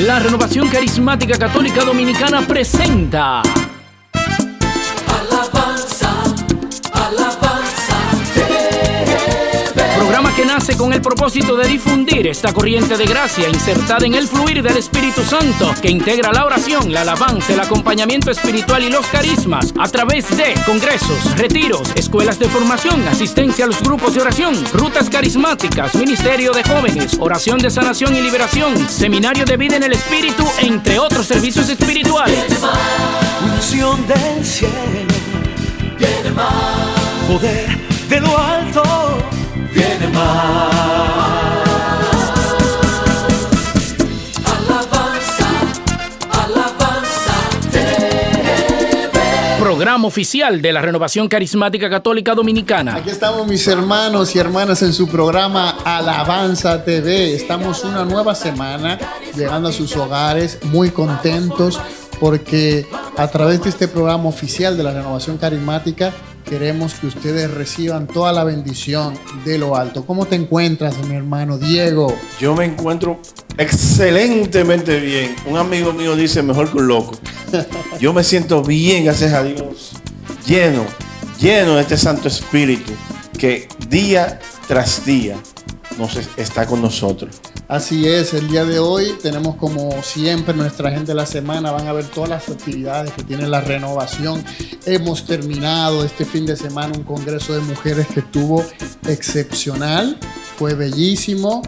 La Renovación Carismática Católica Dominicana presenta Alabanza, Alabanza TV. Programa que nace con el propósito de difundir esta corriente de gracia insertada en el fluir del Espíritu Santo, que integra la oración, la alabanza, el acompañamiento espiritual y los carismas a través de congresos, retiros, escuelas de formación, asistencia a los grupos de oración, rutas carismáticas, ministerio de jóvenes, oración de sanación y liberación, seminario de vida en el Espíritu, entre otros servicios espirituales. Viene más, unción del cielo, viene más, poder de lo alto, viene más. Alabanza, Alabanza TV. Programa oficial de la Renovación Carismática Católica Dominicana. Aquí estamos, mis hermanos y hermanas, en su programa Alabanza TV. Estamos una nueva semana llegando a sus hogares, muy contentos porque a través de este programa oficial de la Renovación Carismática queremos que ustedes reciban toda la bendición de lo alto. ¿Cómo te encuentras, mi hermano Diego? Yo me encuentro excelentemente bien. Un amigo mío dice mejor que un loco. Yo me siento bien, gracias a Dios. Lleno de este Santo Espíritu que día tras día está con nosotros. Así es, el día de hoy tenemos, como siempre, nuestra agenda de la semana. Van a ver todas las actividades que tiene la renovación. Hemos terminado este fin de semana un congreso de mujeres que estuvo excepcional, fue bellísimo.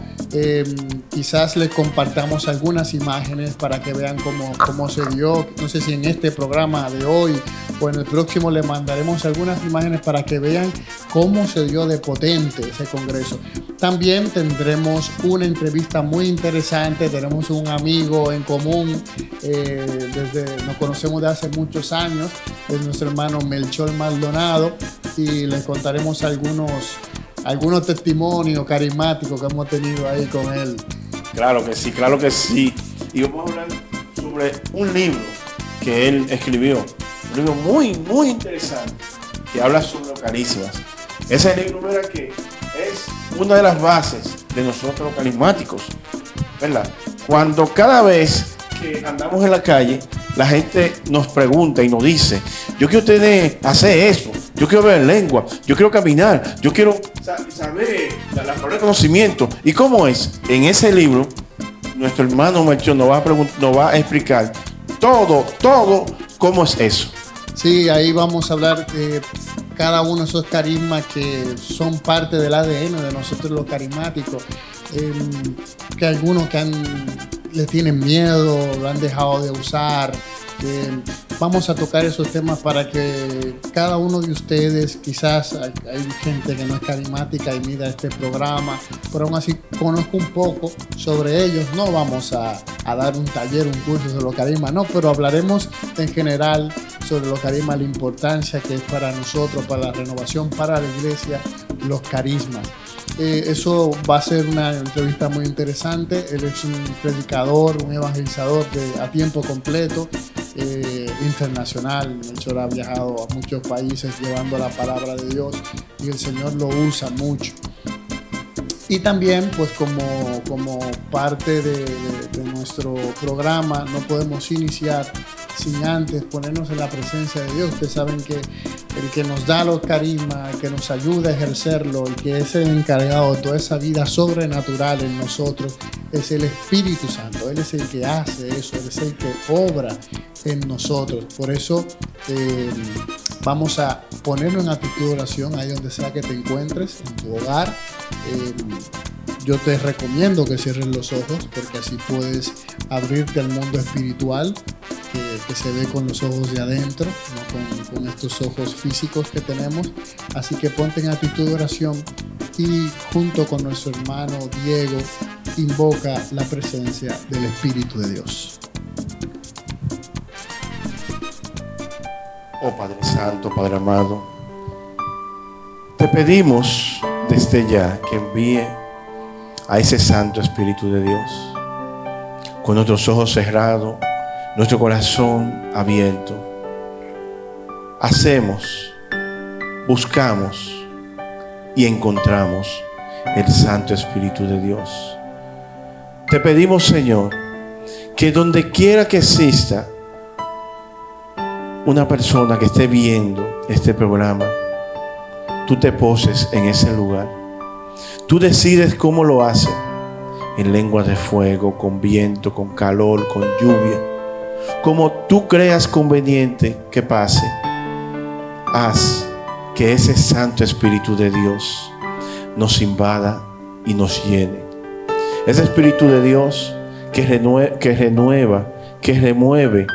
Quizás les compartamos algunas imágenes para que vean cómo se dio. No sé si en este programa de hoy o en el próximo les mandaremos algunas imágenes para que vean cómo se dio de potente ese congreso. También tendremos una entrevista muy interesante. Tenemos un amigo en común, nos conocemos de hace muchos años, es nuestro hermano Melchor Maldonado, y les contaremos algunos testimonios carismáticos que hemos tenido ahí con él. Claro que sí. Y vamos a hablar sobre un libro que él escribió. Un libro muy, muy interesante que habla sobre los carismas. Ese libro, mira, que es una de las bases de nosotros los carismáticos, ¿verdad? Cuando cada vez que andamos en la calle, la gente nos pregunta y nos dice: yo quiero hacer eso, yo quiero ver lengua, yo quiero caminar, yo quiero saber la palabra de conocimiento. ¿Y cómo es? En ese libro, nuestro hermano Melchor nos va a explicar todo cómo es eso. Sí, ahí vamos a hablar de cada uno de esos carismas que son parte del ADN de nosotros los carismáticos, que algunos le tienen miedo, lo han dejado de usar. Vamos a tocar esos temas para que cada uno de ustedes, quizás hay gente que no es carismática y mira este programa, pero aún así conozco un poco sobre ellos. No vamos a dar un taller, un curso sobre los carismas, no, pero hablaremos en general sobre los carismas, la importancia que es para nosotros, para la renovación, para la iglesia, los carismas. Eso va a ser una entrevista muy interesante. Él es un predicador, un evangelizador a tiempo completo, internacional. Melchor ha viajado a muchos países llevando la palabra de Dios y el Señor lo usa mucho. Y también, pues como parte de nuestro programa, no podemos iniciar sin antes ponernos en la presencia de Dios. Ustedes saben que el que nos da los carismas, el que nos ayuda a ejercerlo, el que es el encargado de toda esa vida sobrenatural en nosotros, es el Espíritu Santo. Él es el que hace eso, Él es el que obra en nosotros. Por eso vamos a ponernos en actitud de oración ahí donde sea que te encuentres, en tu hogar. Yo te recomiendo que cierres los ojos, porque así puedes abrirte al mundo espiritual que se ve con los ojos de adentro, no con estos ojos físicos que tenemos. Así que ponte en actitud de oración y junto con nuestro hermano Diego invoca la presencia del Espíritu de Dios. Oh Padre Santo, Padre amado, te pedimos desde ya que envíe a ese Santo Espíritu de Dios, con nuestros ojos cerrados, nuestro corazón abierto. Buscamos y encontramos el Santo Espíritu de Dios. Te pedimos, Señor, que donde quiera que exista una persona que esté viendo este programa, tú te poses en ese lugar. Tú decides cómo lo haces, en lenguas de fuego, con viento, con calor, con lluvia, como tú creas conveniente que pase. Haz que ese Santo Espíritu de Dios nos invada y nos llene. Ese Espíritu de Dios que renueva, que remueve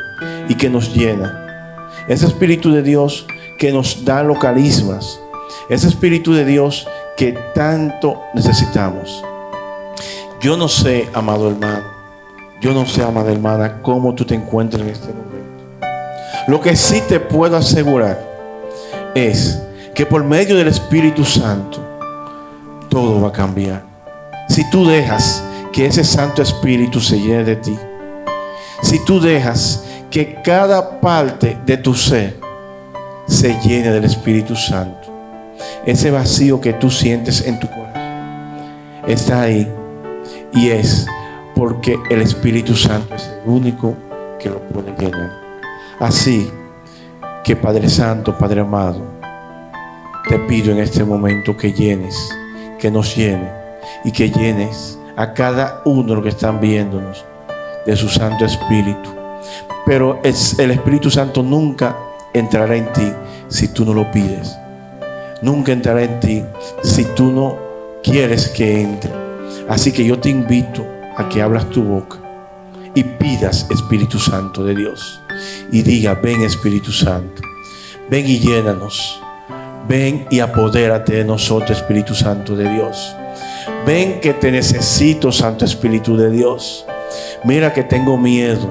y que nos llena. Ese Espíritu de Dios que nos da los carismas. Ese Espíritu de Dios que tanto necesitamos. Yo no sé, amado hermano, yo no sé, amada hermana, cómo tú te encuentras en este momento. Lo que sí te puedo asegurar es que por medio del Espíritu Santo todo va a cambiar. Si tú dejas que ese Santo Espíritu se llene de ti, si tú dejas que cada parte de tu ser se llene del Espíritu Santo, ese vacío que tú sientes en tu corazón está ahí, y es porque el Espíritu Santo es el único que lo puede llenar. Así que, Padre Santo, Padre amado, te pido en este momento que llenes, que nos llene y que llenes a cada uno de los que están viéndonos de su Santo Espíritu. Pero el Espíritu Santo nunca entrará en ti si tú no lo pides. Nunca entrará en ti si tú no quieres que entre. Así que yo te invito a que abras tu boca y pidas Espíritu Santo de Dios. Y diga: ven Espíritu Santo, ven y llénanos. Ven y apodérate de nosotros, Espíritu Santo de Dios. Ven que te necesito, Santo Espíritu de Dios. Mira que tengo miedo.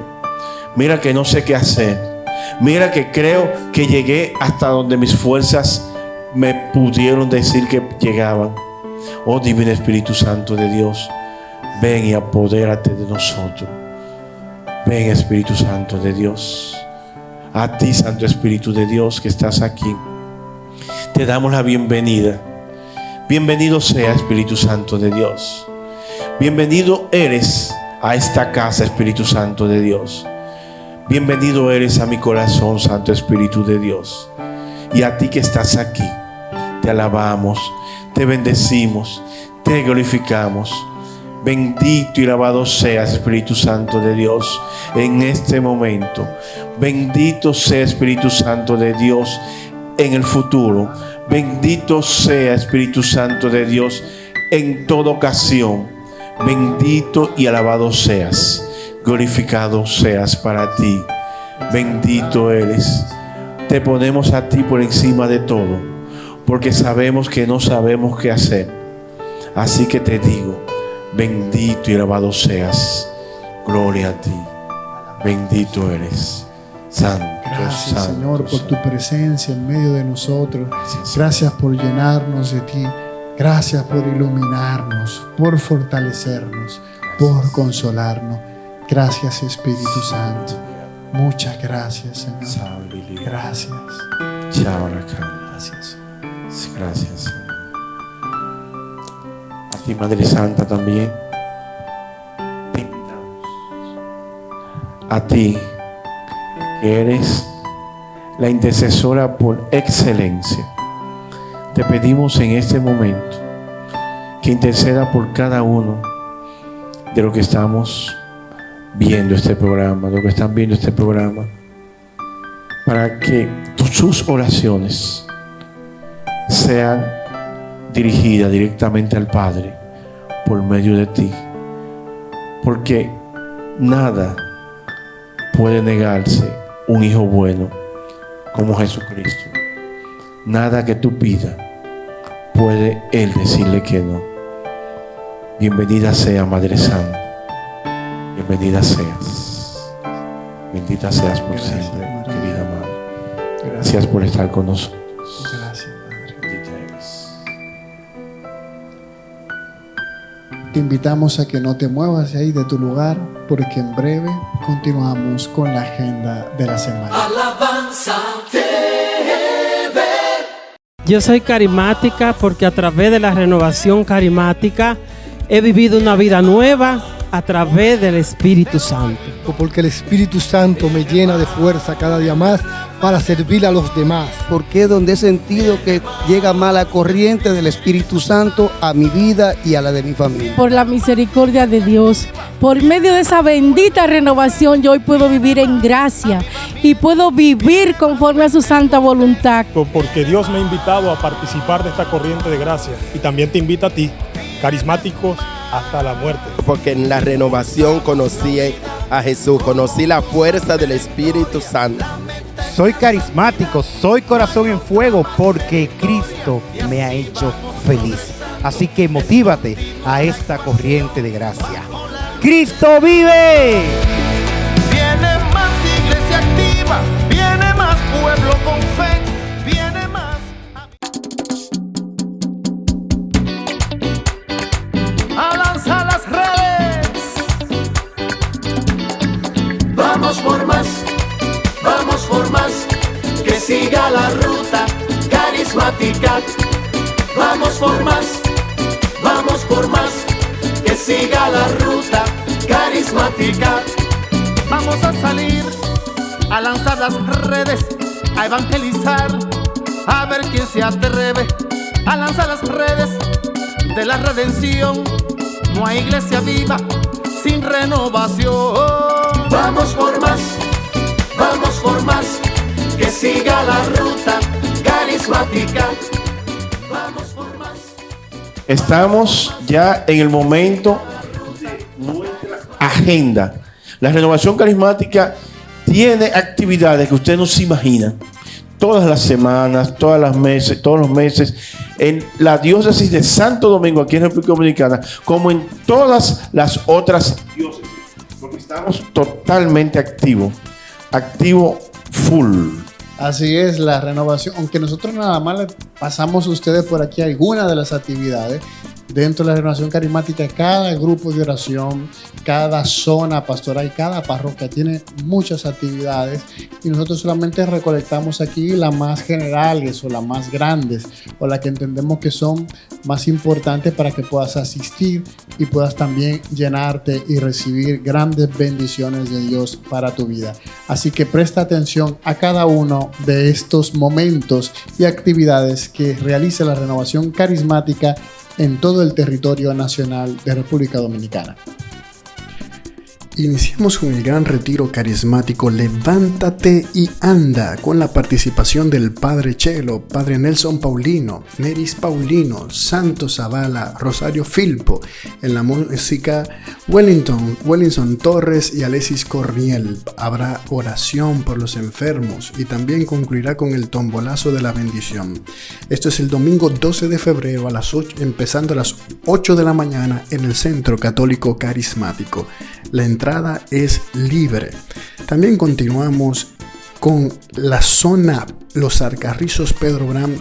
Mira que no sé qué hacer. Mira que creo que llegué hasta donde mis fuerzas me pudieron decir que llegaban. Oh Divino Espíritu Santo de Dios, ven y apodérate de nosotros. Ven Espíritu Santo de Dios. A ti, Santo Espíritu de Dios, que estás aquí, te damos la bienvenida. Bienvenido sea, Espíritu Santo de Dios. Bienvenido eres a esta casa, Espíritu Santo de Dios. Bienvenido eres a mi corazón, Santo Espíritu de Dios. Y a ti que estás aquí, te alabamos, te bendecimos, te glorificamos. Bendito y alabado seas, Espíritu Santo de Dios, en este momento. Bendito sea, Espíritu Santo de Dios, en el futuro. Bendito sea, Espíritu Santo de Dios, en toda ocasión. Bendito y alabado seas, glorificado seas para ti. Bendito eres. Te ponemos a ti por encima de todo, porque sabemos que no sabemos qué hacer. Así que te digo: bendito y alabado seas. Gloria a ti. Bendito eres. Santo, Gracias, santo, Señor, por santo. tu presencia en medio de nosotros. Gracias, Gracias por llenarnos de ti. Gracias por iluminarnos, por fortalecernos, por consolarnos. Gracias, Espíritu Santo. Muchas gracias, Señor. Gracias. Gracias. Gracias, Señor. A ti, Madre Santa, también te invitamos. A ti, que eres la intercesora por excelencia, te pedimos en este momento que interceda por cada uno de los que estamos viendo este programa, de los que están viendo este programa, para que sus oraciones sean dirigidas directamente al Padre por medio de ti, porque nada puede negarse un hijo bueno como Jesucristo. Nada que tú pidas puede Él decirle que no. Bienvenida sea, Madre Santa. Bienvenida seas. Bendita seas por Gracias, siempre, María. querida Madre. Gracias. Gracias por estar con nosotros. Gracias, Padre. Bendita eres. Te invitamos a que no te muevas de ahí de tu lugar, porque en breve continuamos con la agenda de la semana. Alabanza TV. Yo soy carismática porque a través de la renovación carismática he vivido una vida nueva a través del Espíritu Santo. Porque el Espíritu Santo me llena de fuerza cada día más para servir a los demás. Porque es donde he sentido que llega más la corriente del Espíritu Santo a mi vida y a la de mi familia. Por la misericordia de Dios, por medio de esa bendita renovación, yo hoy puedo vivir en gracia y puedo vivir conforme a su santa voluntad. Porque Dios me ha invitado a participar de esta corriente de gracia y también te invita a ti, carismáticos hasta la muerte. Porque en la renovación conocí a Jesús, conocí la fuerza del Espíritu Santo. Soy carismático, soy corazón en fuego porque Cristo me ha hecho feliz. Así que motívate a esta corriente de gracia. ¡Cristo vive! Viene más iglesia activa, viene más pueblo con fe, viene más. A lanzar las redes. Vamos por más. Vamos por más, que siga la ruta carismática. Vamos por más, que siga la ruta carismática. Vamos a salir, a lanzar las redes, a evangelizar, a ver quién se atreve. A lanzar las redes de la redención. No hay iglesia viva sin renovación. Vamos por más, que siga la ruta carismática. Vamos por más. Estamos ya en el momento de nuestra agenda. La renovación carismática tiene actividades que ustedes no se imaginan. Todas las semanas, todos los meses, en la diócesis de Santo Domingo, aquí en República Dominicana, como en todas las otras diócesis, porque estamos totalmente activo full. Así es, la renovación, aunque nosotros nada más le pasamos a ustedes por aquí algunas de las actividades dentro de la renovación carismática. Cada grupo de oración, cada zona pastoral, cada parroquia tiene muchas actividades y nosotros solamente recolectamos aquí las más generales o las más grandes o las que entendemos que son más importantes para que puedas asistir y puedas también llenarte y recibir grandes bendiciones de Dios para tu vida. Así que presta atención a cada uno de estos momentos y actividades que realiza la renovación carismática en todo el territorio nacional de República Dominicana. Iniciamos con el gran retiro carismático Levántate y Anda, con la participación del Padre Chelo, Padre Nelson Paulino, Neris Paulino, Santo Zavala, Rosario Filpo, en la música Wellington Torres y Alexis Corniel. Habrá oración por los enfermos y también concluirá con el tombolazo de la bendición. Esto es el domingo 12 de febrero a las 8, empezando a las 8 de la mañana en el Centro Católico Carismático. La entrada es libre. También continuamos con la zona Los Alcarrizos Pedro Brán,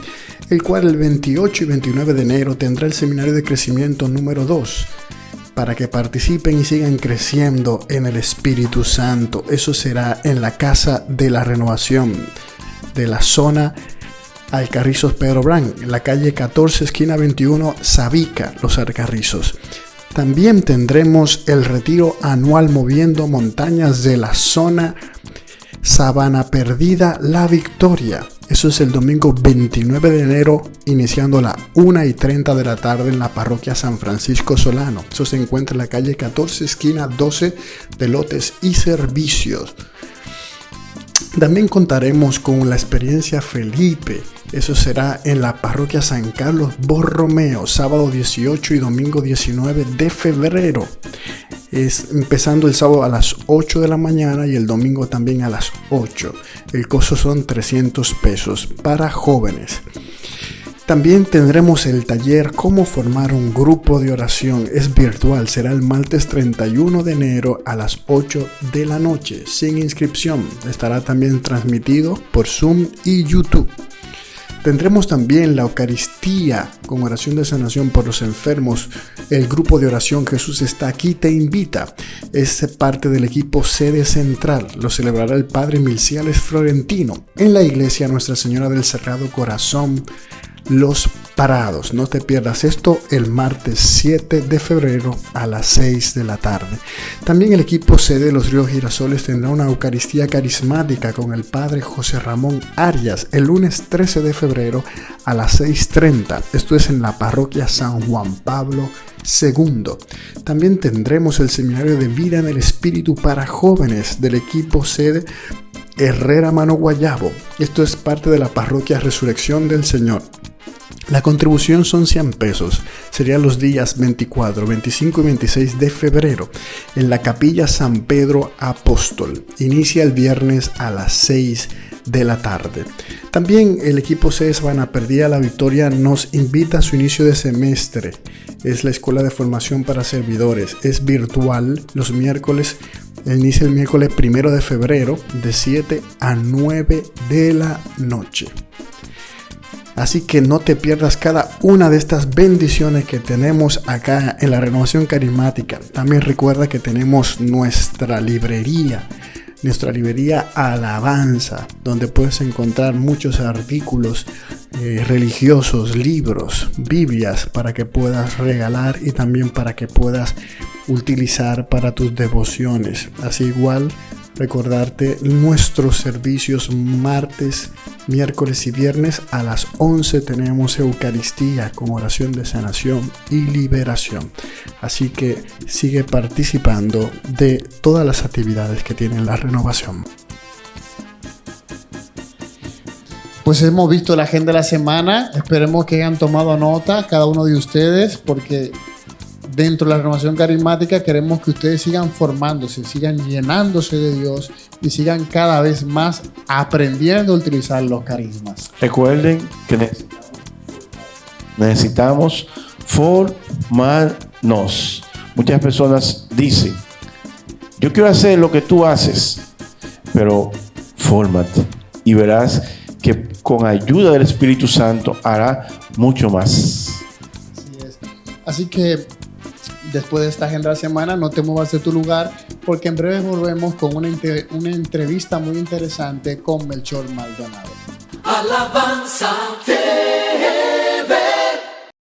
el cual el 28 y 29 de enero tendrá el seminario de crecimiento número 2 para que participen y sigan creciendo en el Espíritu Santo. Eso será en la Casa de la Renovación de la zona Alcarrizos Pedro Brán, en la calle 14, esquina 21, Sabica, Los Alcarrizos. También tendremos el retiro anual Moviendo Montañas de la zona Sabana Perdida, La Victoria. Eso es el domingo 29 de enero, iniciando a las 1:30 de la tarde en la parroquia San Francisco Solano. Eso se encuentra en la calle 14, esquina 12 de Lotes y Servicios. También contaremos con la experiencia Felipe. Eso será en la parroquia San Carlos Borromeo, sábado 18 y domingo 19 de febrero. Es empezando el sábado a las 8 de la mañana y el domingo también a las 8. El costo son 300 pesos para jóvenes. También tendremos el taller Cómo formar un grupo de oración. Es virtual, será el martes 31 de enero a las 8 de la noche, sin inscripción. Estará también transmitido por Zoom y YouTube. Tendremos también la Eucaristía con oración de sanación por los enfermos. El grupo de oración Jesús está aquí te invita. Es parte del equipo sede central. Lo celebrará el Padre Milciales Florentino en la iglesia Nuestra Señora del Sagrado Corazón, Los Parados. No te pierdas esto el martes 7 de febrero a las 6 de la tarde. También el equipo C de Los Ríos Girasoles tendrá una Eucaristía carismática con el Padre José Ramón Arias el lunes 13 de febrero a las 6:30. Esto es en la parroquia San Juan Pablo II. También tendremos el seminario de vida en el Espíritu para jóvenes del equipo C de Herrera Mano Guayabo. Esto es parte de la parroquia Resurrección del Señor. La contribución son 100 pesos. Serían los días 24, 25 y 26 de febrero en la capilla San Pedro Apóstol. Inicia el viernes a las 6 de la tarde. También el equipo C Sabana Perdida La Victoria nos invita a su inicio de semestre. Es la escuela de formación para servidores. Es virtual los miércoles. Inicia el miércoles 1 de febrero de 7 a 9 de la noche. Así que no te pierdas cada una de estas bendiciones que tenemos acá en la Renovación Carismática. También recuerda que tenemos nuestra librería Alabanza, donde puedes encontrar muchos artículos religiosos, libros, Biblias para que puedas regalar y también para que puedas utilizar para tus devociones. Así igual recordarte nuestros servicios martes, miércoles y viernes a las 11 tenemos Eucaristía con oración de sanación y liberación. Así que sigue participando de todas las actividades que tiene la renovación. Pues hemos visto la agenda de la semana. Esperemos que hayan tomado nota cada uno de ustedes, porque dentro de la renovación carismática queremos que ustedes sigan formándose, sigan llenándose de Dios y sigan cada vez más aprendiendo a utilizar los carismas. Recuerden que necesitamos formarnos. Muchas personas dicen: yo quiero hacer lo que tú haces, pero fórmate y verás que con ayuda del Espíritu Santo hará mucho más. Así es. Así que después de esta agenda de la semana, no te muevas de tu lugar, porque en breve volvemos con una entrevista muy interesante con Melchor Maldonado. Alabanza TV.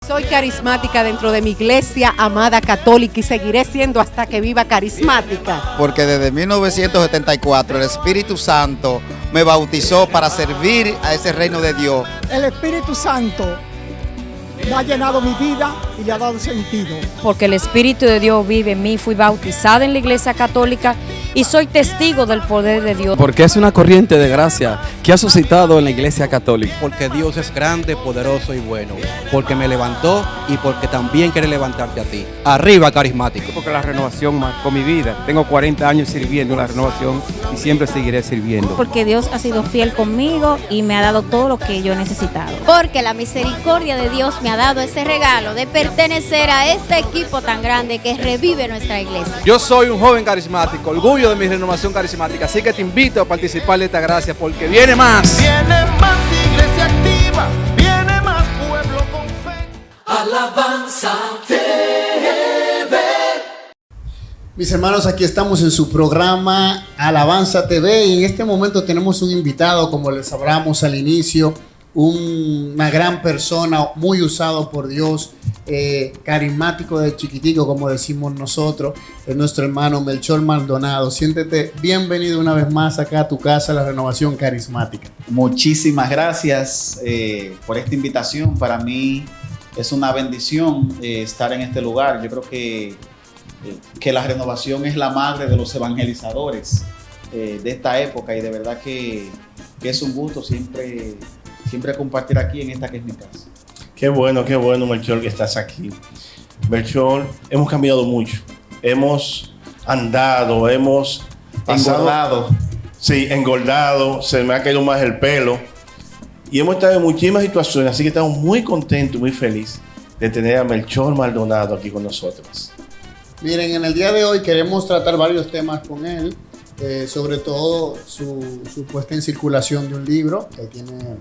Soy carismática dentro de mi iglesia amada católica y seguiré siendo hasta que viva carismática. Porque desde 1974 el Espíritu Santo me bautizó para servir a ese reino de Dios. El Espíritu Santo me ha llenado mi vida y le ha dado sentido. Porque el Espíritu de Dios vive en mí, fui bautizada en la Iglesia Católica y soy testigo del poder de Dios. Porque es una corriente de gracia que ha suscitado en la Iglesia Católica. Porque Dios es grande, poderoso y bueno. Porque me levantó y porque también quiere levantarte a ti. Arriba, carismático. Porque la renovación marcó mi vida. Tengo 40 años sirviendo la renovación y siempre seguiré sirviendo. Porque Dios ha sido fiel conmigo y me ha dado todo lo que yo he necesitado. Porque la misericordia de Dios me ha dado ese regalo de pertenecer a este equipo tan grande que revive nuestra iglesia. Yo soy un joven carismático, orgullo de mi renovación carismática, así que te invito a participar de esta gracia porque viene más. Viene más iglesia activa, viene más pueblo con fe. Alabanza TV. Mis hermanos, aquí estamos en su programa Alabanza TV y en este momento tenemos un invitado, como les hablamos al inicio, una gran persona, muy usado por Dios, carismático de chiquitico, como decimos nosotros, es nuestro hermano Melchor Maldonado. Siéntete bienvenido una vez más acá a tu casa, la Renovación Carismática. Muchísimas gracias por esta invitación. Para mí es una bendición estar en este lugar. Yo creo que la renovación es la madre de los evangelizadores de esta época y de verdad que es un gusto siempre compartir aquí en esta que es mi casa. Qué bueno, Melchor, que estás aquí. Melchor, hemos cambiado mucho. Hemos andado, hemos pasado, engordado. Sí, engordado, se me ha caído más el pelo. Y hemos estado en muchísimas situaciones, así que estamos muy contentos, muy felices de tener a Melchor Maldonado aquí con nosotros. Miren, en el día de hoy queremos tratar varios temas con él. Sobre todo su puesta en circulación de un libro que tiene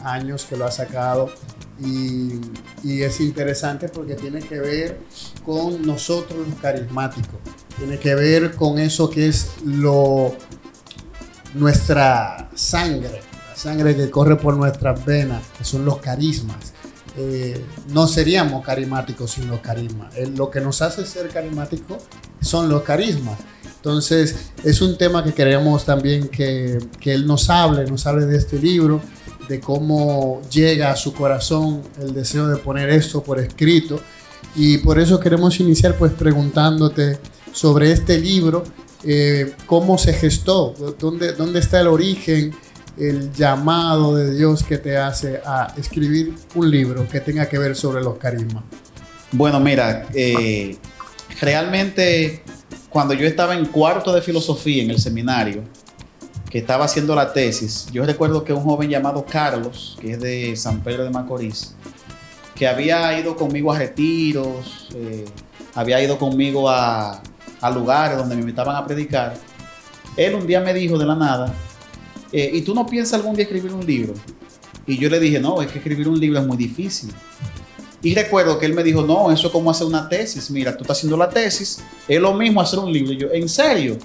años que lo ha sacado y es interesante porque tiene que ver con nosotros los carismáticos, tiene que ver con eso que es nuestra sangre, la sangre que corre por nuestras venas, que son los carismas. no seríamos carismáticos sin los carismas. Lo que nos hace ser carismáticos son los carismas. Entonces, es un tema que queremos también que él nos hable de este libro, de cómo llega a su corazón el deseo de poner esto por escrito. Y por eso queremos iniciar pues preguntándote sobre este libro, cómo se gestó, dónde está el origen, el llamado de Dios que te hace a escribir un libro que tenga que ver sobre los carismas. Bueno, mira, realmente cuando yo estaba en cuarto de filosofía en el seminario, que estaba haciendo la tesis, yo recuerdo que un joven llamado Carlos, que es de San Pedro de Macorís, que había ido conmigo a retiros, había ido conmigo a lugares donde me invitaban a predicar, él un día me dijo de la nada, ¿y tú no piensas algún día escribir un libro? Y yo le dije, no, es que escribir un libro es muy difícil. Y recuerdo que él me dijo, no, eso es como hacer una tesis. Mira, tú estás haciendo la tesis, es lo mismo hacer un libro. Y yo, ¿en serio?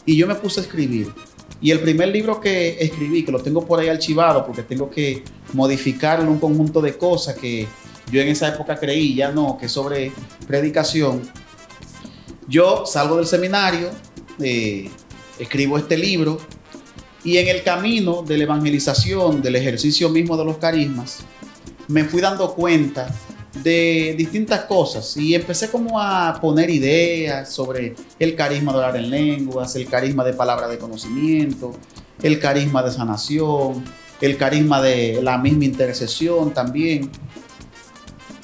Y yo me puse a escribir. Y el primer libro que escribí, que lo tengo por ahí archivado porque tengo que modificarlo un conjunto de cosas que yo en esa época creí, ya no, que sobre predicación. Yo salgo del seminario, escribo este libro y en el camino de la evangelización, del ejercicio mismo de los carismas, me fui dando cuenta de distintas cosas y empecé como a poner ideas sobre el carisma de orar en lenguas, el carisma de palabra de conocimiento, el carisma de sanación, el carisma de la misma intercesión también.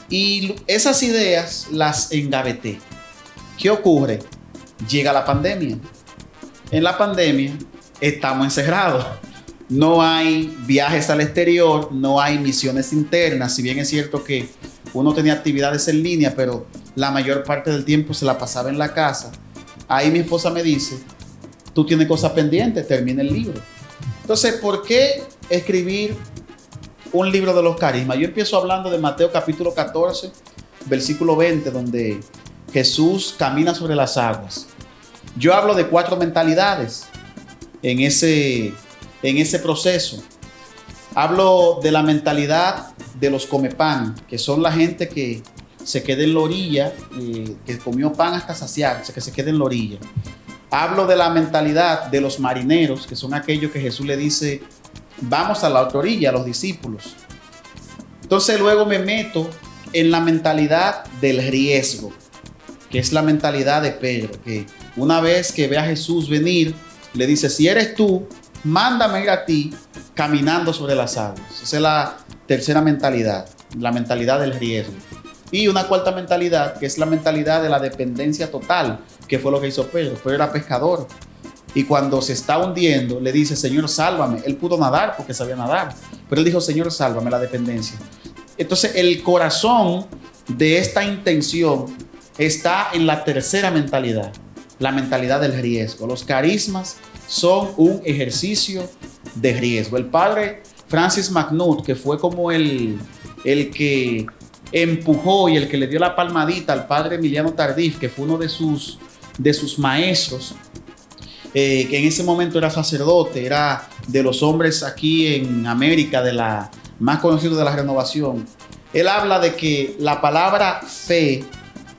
Y esas ideas las engaveté. ¿Qué ocurre? Llega la pandemia. En la pandemia estamos encerrados. No hay viajes al exterior, no hay misiones internas. Si bien es cierto que uno tenía actividades en línea, pero la mayor parte del tiempo se la pasaba en la casa. Ahí mi esposa me dice, tú tienes cosas pendientes, termina el libro. Entonces, ¿por qué escribir un libro de los carismas? Yo empiezo hablando de Mateo capítulo 14, versículo 20, donde Jesús camina sobre las aguas. Yo hablo de 4 mentalidades en ese proceso. Hablo de la mentalidad de los comepan, que son la gente que se queda en la orilla, que comió pan hasta saciarse, que se queda en la orilla. Hablo de la mentalidad de los marineros, que son aquellos que Jesús le dice, vamos a la otra orilla, a los discípulos. Entonces luego me meto en la mentalidad del riesgo, que es la mentalidad de Pedro, que una vez que ve a Jesús venir, le dice, si eres tú, mándame ir a ti caminando sobre las aguas. Esa es la tercera mentalidad, la mentalidad del riesgo. Y una cuarta mentalidad, que es la mentalidad de la dependencia total, que fue lo que hizo Pedro. Pedro era pescador. Y cuando se está hundiendo, le dice, Señor, sálvame. Él pudo nadar porque sabía nadar. Pero él dijo, Señor, sálvame, la dependencia. Entonces, el corazón de esta intención está en la tercera mentalidad, la mentalidad del riesgo. Los carismas son un ejercicio de riesgo. El padre Francis McNutt, que fue como el que empujó y el que le dio la palmadita al padre Emiliano Tardif, que fue uno de sus maestros, que en ese momento era sacerdote, era de los hombres aquí en América, de la más conocido de la renovación. Él habla de que la palabra fe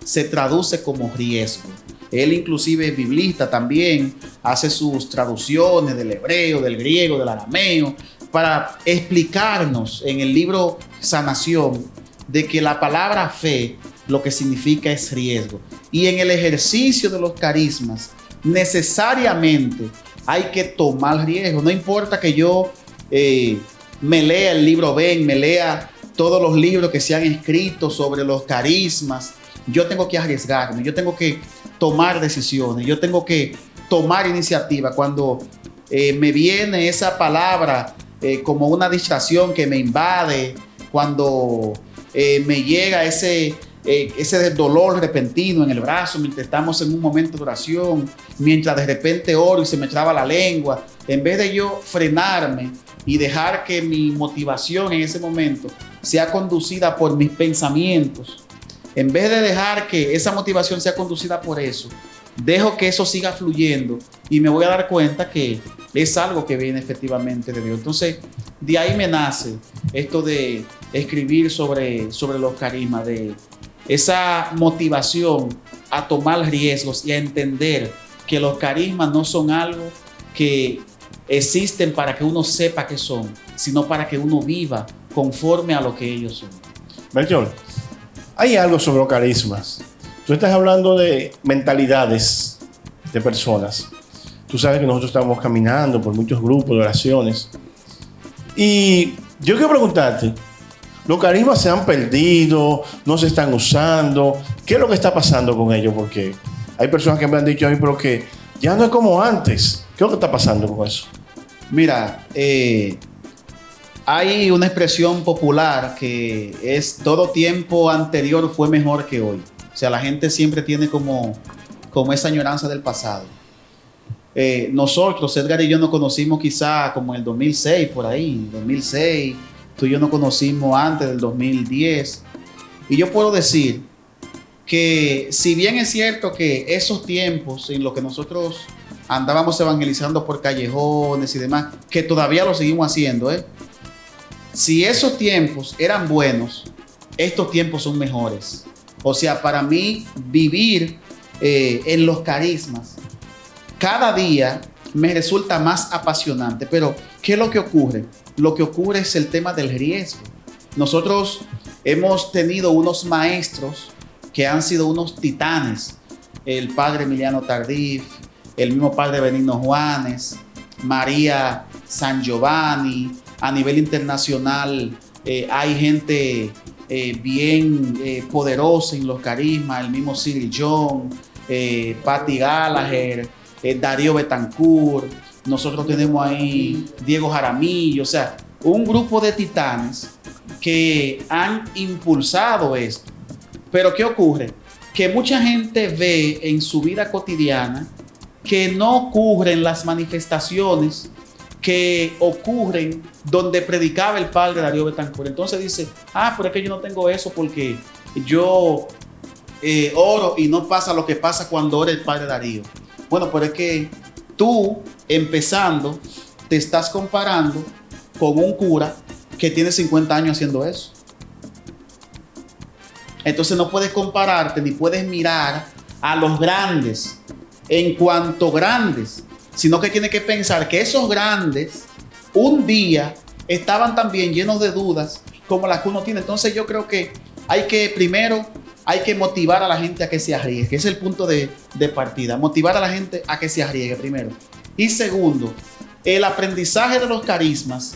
se traduce como riesgo. Él inclusive es biblista también, hace sus traducciones del hebreo, del griego, del arameo, para explicarnos en el libro Sanación de que la palabra fe lo que significa es riesgo. Y en el ejercicio de los carismas necesariamente hay que tomar riesgo. No importa que yo me lea el libro Ben, me lea todos los libros que se han escrito sobre los carismas, yo tengo que arriesgarme, yo tengo que tomar decisiones, yo tengo que tomar iniciativa. Cuando me viene esa palabra como una distracción que me invade, cuando me llega ese dolor repentino en el brazo mientras estamos en un momento de oración, mientras de repente oro y se me traba la lengua, en vez de yo frenarme y dejar que mi motivación en ese momento sea conducida por mis pensamientos, en vez de dejar que esa motivación sea conducida por eso, dejo que eso siga fluyendo y me voy a dar cuenta que es algo que viene efectivamente de Dios. Entonces, de ahí me nace esto de escribir sobre los carismas, de esa motivación a tomar riesgos y a entender que los carismas no son algo que existen para que uno sepa qué son, sino para que uno viva conforme a lo que ellos son. Melchor, hay algo sobre los carismas. Tú estás hablando de mentalidades de personas. Tú sabes que nosotros estamos caminando por muchos grupos de oraciones. Y yo quiero preguntarte, ¿los carismas se han perdido? ¿No se están usando? ¿Qué es lo que está pasando con ellos? Porque hay personas que me han dicho a mí, pero que ya no es como antes. ¿Qué es lo que está pasando con eso? Mira, hay una expresión popular que es: todo tiempo anterior fue mejor que hoy. O sea, la gente siempre tiene como esa añoranza del pasado. Nosotros, Edgar y yo, nos conocimos quizá como en el 2006, por ahí, 2006. Tú y yo nos conocimos antes del 2010. Y yo puedo decir que, si bien es cierto que esos tiempos en los que nosotros andábamos evangelizando por callejones y demás, que todavía lo seguimos haciendo, si esos tiempos eran buenos, estos tiempos son mejores. O sea, para mí, vivir en los carismas cada día me resulta más apasionante. Pero, ¿qué es lo que ocurre? Lo que ocurre es el tema del riesgo. Nosotros hemos tenido unos maestros que han sido unos titanes. El padre Emiliano Tardif, el mismo padre Benigno Juanes, María San Giovanni. A nivel internacional hay gente bien poderosa en los carismas, el mismo Cyril John, Patty Gallagher, Darío Betancourt. Nosotros tenemos ahí Diego Jaramillo. O sea, un grupo de titanes que han impulsado esto. Pero ¿qué ocurre? Que mucha gente ve en su vida cotidiana que no ocurren las manifestaciones que ocurren donde predicaba el padre Darío Betancourt. Entonces dice: pero es que yo no tengo eso porque yo oro y no pasa lo que pasa cuando ora el padre Darío. Bueno, pero es que tú, empezando, te estás comparando con un cura que tiene 50 años haciendo eso. Entonces no puedes compararte ni puedes mirar a los grandes en cuanto grandes, sino que tienes que pensar que esos grandes un día estaban también llenos de dudas como las que uno tiene. Entonces yo creo que primero hay que motivar a la gente a que se arriesgue. Ese es el punto de partida. Motivar a la gente a que se arriesgue primero. Y segundo, el aprendizaje de los carismas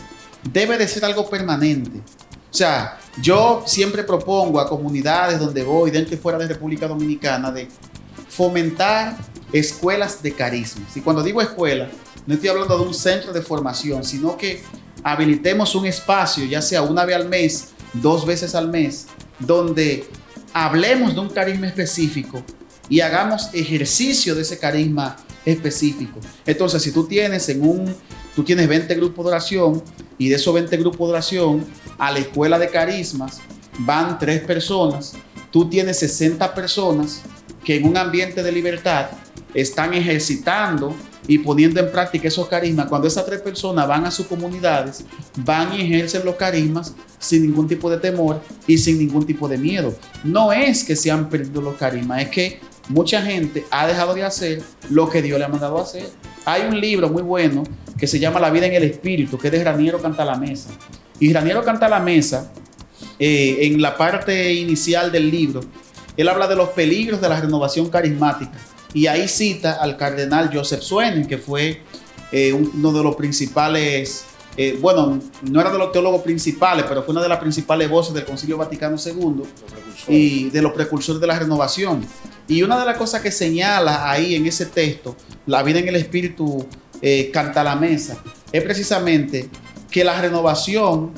debe de ser algo permanente. O sea, yo siempre propongo a comunidades donde voy, dentro y fuera de República Dominicana, de fomentar escuelas de carismas. Y cuando digo escuela, no estoy hablando de un centro de formación, sino que habilitemos un espacio, ya sea una vez al mes, 2 veces al mes, donde hablemos de un carisma específico y hagamos ejercicio de ese carisma específico. Entonces, si tú tienes 20 grupos de oración, y de esos 20 grupos de oración a la escuela de carismas van 3 personas, tú tienes 60 personas que en un ambiente de libertad están ejercitando y poniendo en práctica esos carismas. Cuando esas 3 personas van a sus comunidades, van y ejercen los carismas sin ningún tipo de temor y sin ningún tipo de miedo. No es que se han perdido los carismas, es que mucha gente ha dejado de hacer lo que Dios le ha mandado a hacer. Hay un libro muy bueno que se llama La vida en el espíritu, que es de Raniero Cantalamessa. Y Raniero Cantalamessa, en la parte inicial del libro, él habla de los peligros de la renovación carismática. Y ahí cita al cardenal Joseph Suenen, que fue uno de los principales, no era de los teólogos principales, pero fue una de las principales voces del Concilio Vaticano II y de los precursores de la renovación. Y una de las cosas que señala ahí en ese texto, La vida en el espíritu, Cantalamessa, es precisamente que la renovación,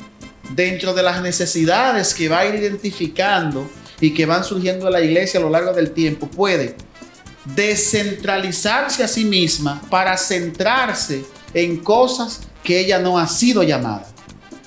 dentro de las necesidades que va a ir identificando y que van surgiendo en la iglesia a lo largo del tiempo, puede descentralizarse a sí misma para centrarse en cosas que ella no ha sido llamada.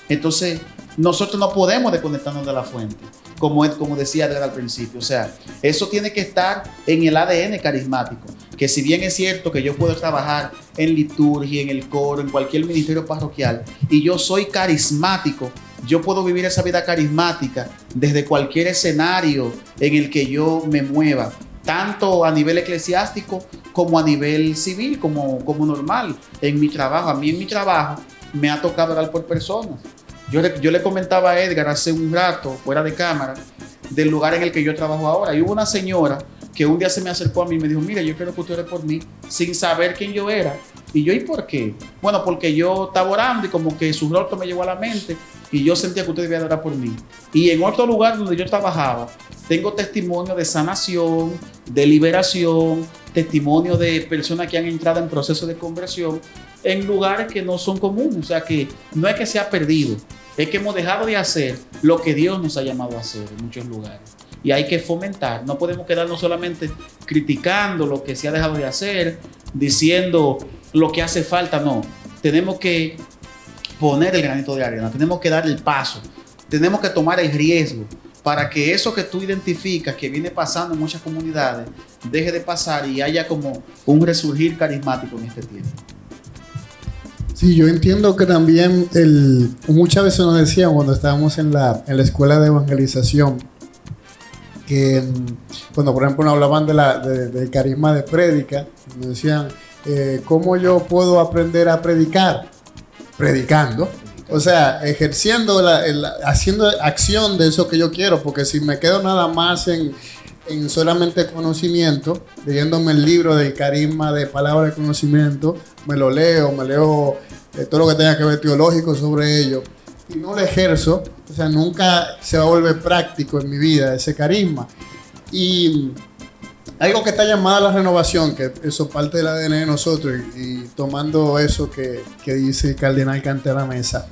Entonces, nosotros no podemos desconectarnos de la fuente, como decía Edgar al principio. O sea, eso tiene que estar en el ADN carismático, que si bien es cierto que yo puedo trabajar en liturgia, en el coro, en cualquier ministerio parroquial, y yo soy carismático, yo puedo vivir esa vida carismática desde cualquier escenario en el que yo me mueva, tanto a nivel eclesiástico como a nivel civil, como normal. En mi trabajo, a mí en mi trabajo me ha tocado orar por personas. Yo le comentaba a Edgar hace un rato, fuera de cámara, del lugar en el que yo trabajo ahora. Y hubo una señora que un día se me acercó a mí y me dijo, mira, yo quiero que usted ore por mí, sin saber quién yo era. Y yo, ¿y por qué? Bueno, porque yo estaba orando y como que su rostro me llegó a la mente y yo sentía que usted debía orar por mí. Y en otro lugar donde yo trabajaba, tengo testimonio de sanación, de liberación, testimonio de personas que han entrado en proceso de conversión en lugares que no son comunes. O sea, que no es que se ha perdido, es que hemos dejado de hacer lo que Dios nos ha llamado a hacer en muchos lugares. Y hay que fomentar. No podemos quedarnos solamente criticando lo que se ha dejado de hacer, diciendo lo que hace falta. No, tenemos que poner el granito de arena, tenemos que dar el paso, tenemos que tomar el riesgo para que eso que tú identificas que viene pasando en muchas comunidades deje de pasar y haya como un resurgir carismático en este tiempo. Sí, yo entiendo que también muchas veces nos decían cuando estábamos en la escuela de evangelización que cuando por ejemplo nos hablaban del carisma de prédica, nos decían ¿cómo yo puedo aprender a predicar? Predicando. O sea, ejerciendo, haciendo acción de eso que yo quiero, porque si me quedo nada más en solamente conocimiento, leyéndome el libro del carisma de palabra de conocimiento, me leo todo lo que tenga que ver teológico sobre ello, y no lo ejerzo, o sea, nunca se va a volver práctico en mi vida ese carisma. Y algo que está llamada a la renovación, que eso parte del ADN de nosotros, y tomando eso que dice el cardenal Cantera Mesa,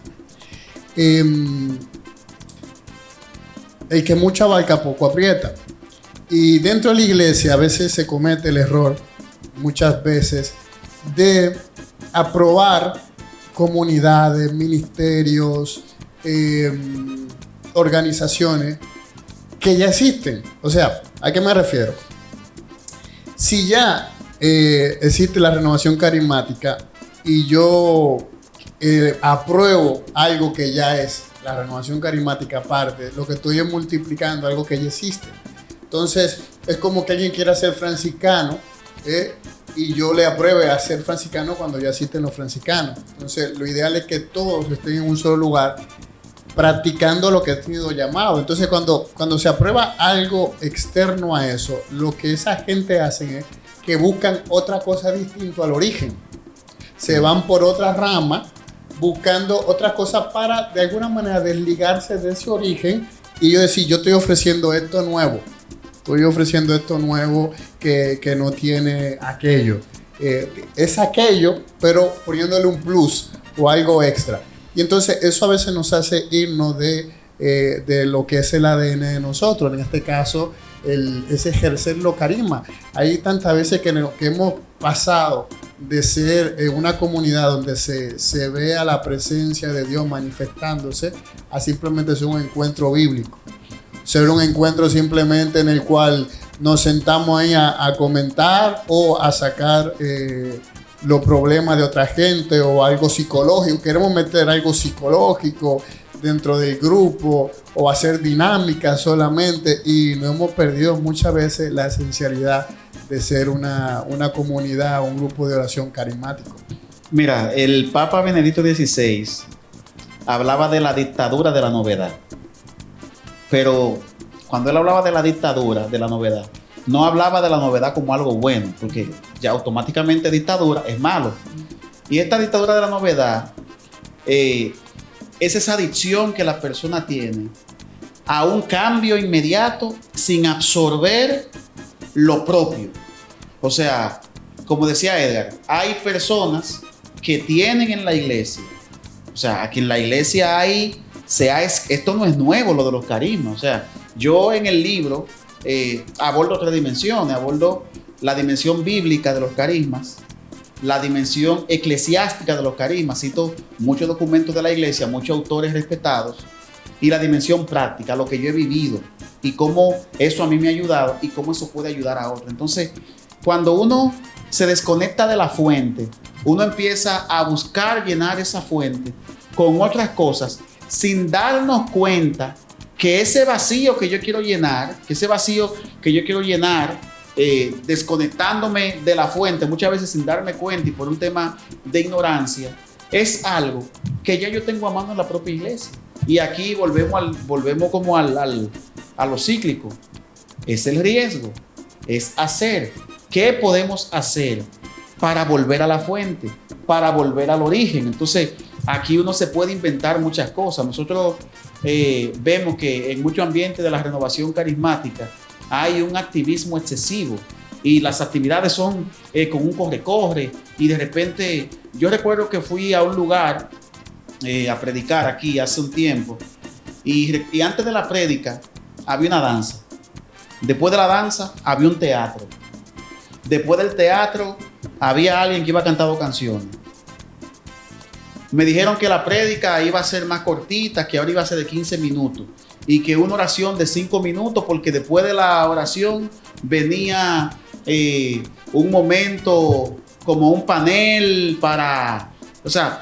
el que mucho abarca poco aprieta. Y dentro de la iglesia a veces se comete el error, muchas veces, de aprobar comunidades, ministerios, organizaciones que ya existen. O sea, ¿a qué me refiero? Si ya existe la renovación carismática y yo apruebo algo que ya es la renovación carismática aparte, lo que estoy es multiplicando algo que ya existe. Entonces es como que alguien quiera ser franciscano y yo le apruebe a ser franciscano cuando ya existen los franciscanos. Entonces lo ideal es que todos estén en un solo lugar practicando lo que ha sido llamado. Entonces cuando se aprueba algo externo a eso, lo que esa gente hace es que buscan otra cosa distinta al origen. Se van por otra rama buscando otras cosas para de alguna manera desligarse de ese origen y yo decir, yo estoy ofreciendo esto nuevo. Estoy ofreciendo esto nuevo que no tiene aquello. Es aquello, pero poniéndole un plus o algo extra. Y entonces eso a veces nos hace irnos de lo que es el ADN de nosotros. En este caso, es ejercer los carismas. Hay tantas veces que hemos pasado de ser una comunidad donde se vea la presencia de Dios manifestándose a simplemente ser un encuentro bíblico. Ser un encuentro simplemente en el cual nos sentamos ahí a comentar o a sacar los problemas de otra gente o algo psicológico. Queremos meter algo psicológico dentro del grupo o hacer dinámicas solamente y nos hemos perdido muchas veces la esencialidad de ser una comunidad, un grupo de oración carismático. Mira, el Papa Benedicto XVI hablaba de la dictadura de la novedad. Pero cuando él hablaba de la dictadura, de la novedad, no hablaba de la novedad como algo bueno, porque ya automáticamente dictadura es malo. Y esta dictadura de la novedad es esa adicción que la persona tiene a un cambio inmediato sin absorber lo propio. O sea, como decía Edgar, hay personas que tienen en la iglesia, o sea, aquí en la iglesia hay... esto no es nuevo, lo de los carismas. O sea, yo en el libro abordo tres dimensiones. Abordo la dimensión bíblica de los carismas, la dimensión eclesiástica de los carismas. Cito muchos documentos de la iglesia, muchos autores respetados. Y la dimensión práctica, lo que yo he vivido y cómo eso a mí me ha ayudado y cómo eso puede ayudar a otros. Entonces, cuando uno se desconecta de la fuente uno empieza a buscar llenar esa fuente con otras cosas sin darnos cuenta que ese vacío que yo quiero llenar, desconectándome de la fuente, muchas veces sin darme cuenta y por un tema de ignorancia, es algo que ya yo tengo a mano en la propia iglesia. Y aquí volvemos como a lo cíclico. Es el riesgo, es hacer. ¿Qué podemos hacer para volver a la fuente, para volver al origen? Entonces, aquí uno se puede inventar muchas cosas. Nosotros vemos que en muchos ambientes de la renovación carismática hay un activismo excesivo y las actividades son con un corre-corre, y de repente yo recuerdo que fui a un lugar a predicar aquí hace un tiempo y antes de la prédica había una danza. Después de la danza había un teatro. Después del teatro había alguien que iba cantando canciones. Me dijeron que la prédica iba a ser más cortita, que ahora iba a ser de 15 minutos y que una oración de 5 minutos, porque después de la oración venía un momento como un panel para, o sea,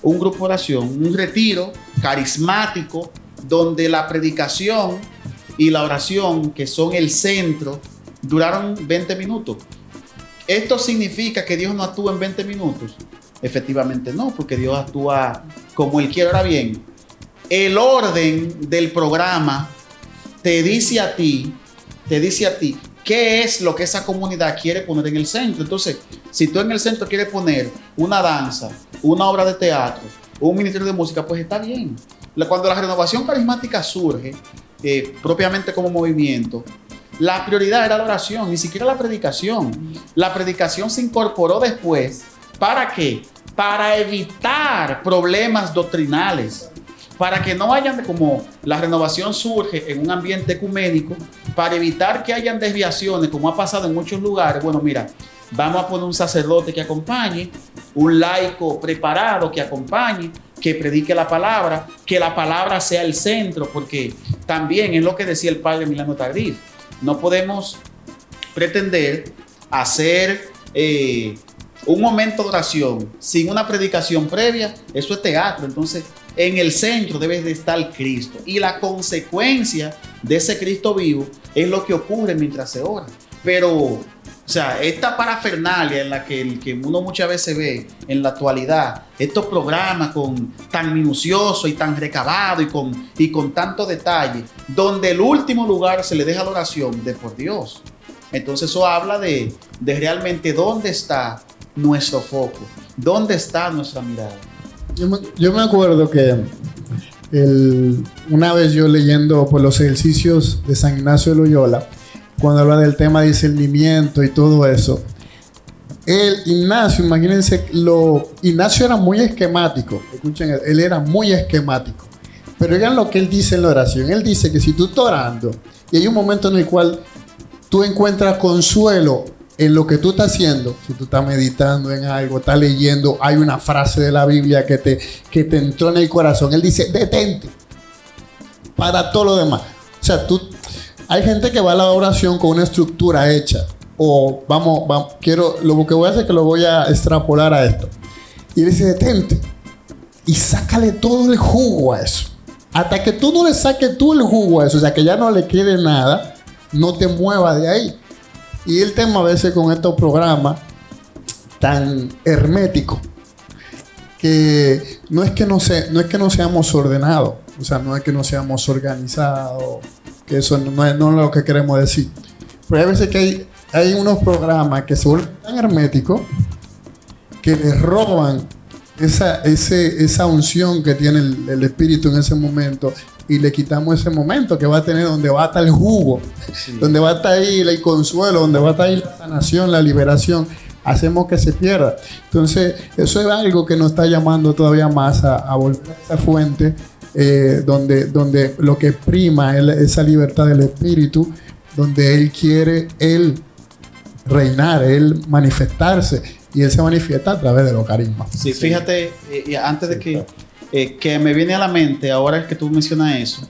un grupo de oración, un retiro carismático donde la predicación y la oración, que son el centro, duraron 20 minutos. ¿Esto significa que Dios no actúa en 20 minutos? Efectivamente no, porque Dios actúa como Él quiere. Ahora bien, el orden del programa te dice a ti qué es lo que esa comunidad quiere poner en el centro. Entonces, si tú en el centro quieres poner una danza, una obra de teatro, un ministerio de música, pues está bien. Cuando la renovación carismática surge, propiamente como movimiento, la prioridad era la oración, ni siquiera la predicación. La predicación se incorporó después. ¿Para qué? Para evitar problemas doctrinales, para que no hayan, como la renovación surge en un ambiente ecuménico, para evitar que hayan desviaciones, como ha pasado en muchos lugares. Bueno, mira, vamos a poner un sacerdote que acompañe, un laico preparado que acompañe, que predique la palabra, que la palabra sea el centro, porque también es lo que decía el padre Milano Tardif. No podemos pretender hacer un momento de oración sin una predicación previa. Eso es teatro. Entonces, en el centro debe de estar Cristo, y la consecuencia de ese Cristo vivo es lo que ocurre mientras se ora. Pero, o sea, esta parafernalia en la que uno muchas veces ve en la actualidad, estos programas tan minuciosos y tan recabados y con tanto detalle, donde el último lugar se le deja la oración de por Dios. Entonces eso habla de realmente dónde está nuestro foco, dónde está nuestra mirada. Yo me acuerdo que una vez yo leyendo por los ejercicios de San Ignacio de Loyola, cuando habla del tema de discernimiento y todo eso, Ignacio, imagínense, Ignacio era muy esquemático. Escuchen, él era muy esquemático. Pero oigan lo que él dice en la oración. Él dice que si tú estás orando y hay un momento en el cual tú encuentras consuelo en lo que tú estás haciendo, si tú estás meditando en algo, estás leyendo, hay una frase de la Biblia que te entró en el corazón, él dice, detente para todo lo demás. O sea, hay gente que va a la oración con una estructura hecha, o vamos, lo que voy a hacer es que lo voy a extrapolar a esto, y él dice, detente y sácale todo el jugo a eso. Hasta que tú no le saques tú el jugo a eso, o sea, que ya no le quede nada, no te muevas de ahí. Y el tema a veces con estos programas tan herméticos, que no es que no seamos ordenados, o sea, no es que no seamos organizados, que eso no es lo que queremos decir. Pero hay veces que hay unos programas que se vuelven tan herméticos que le roban esa unción que tiene el Espíritu en ese momento, y le quitamos ese momento que va a tener, donde va a estar el jugo, sí, donde va a estar ahí el consuelo, donde va a estar ahí la sanación, la liberación. Hacemos que se pierda. Entonces, eso es algo que nos está llamando todavía más a volver a esa fuente, donde lo que prima es esa libertad del Espíritu, donde Él quiere reinar, Él manifestarse, y Él se manifiesta a través de los carismas. Sí, fíjate, antes de que me viene a la mente, ahora que tú mencionas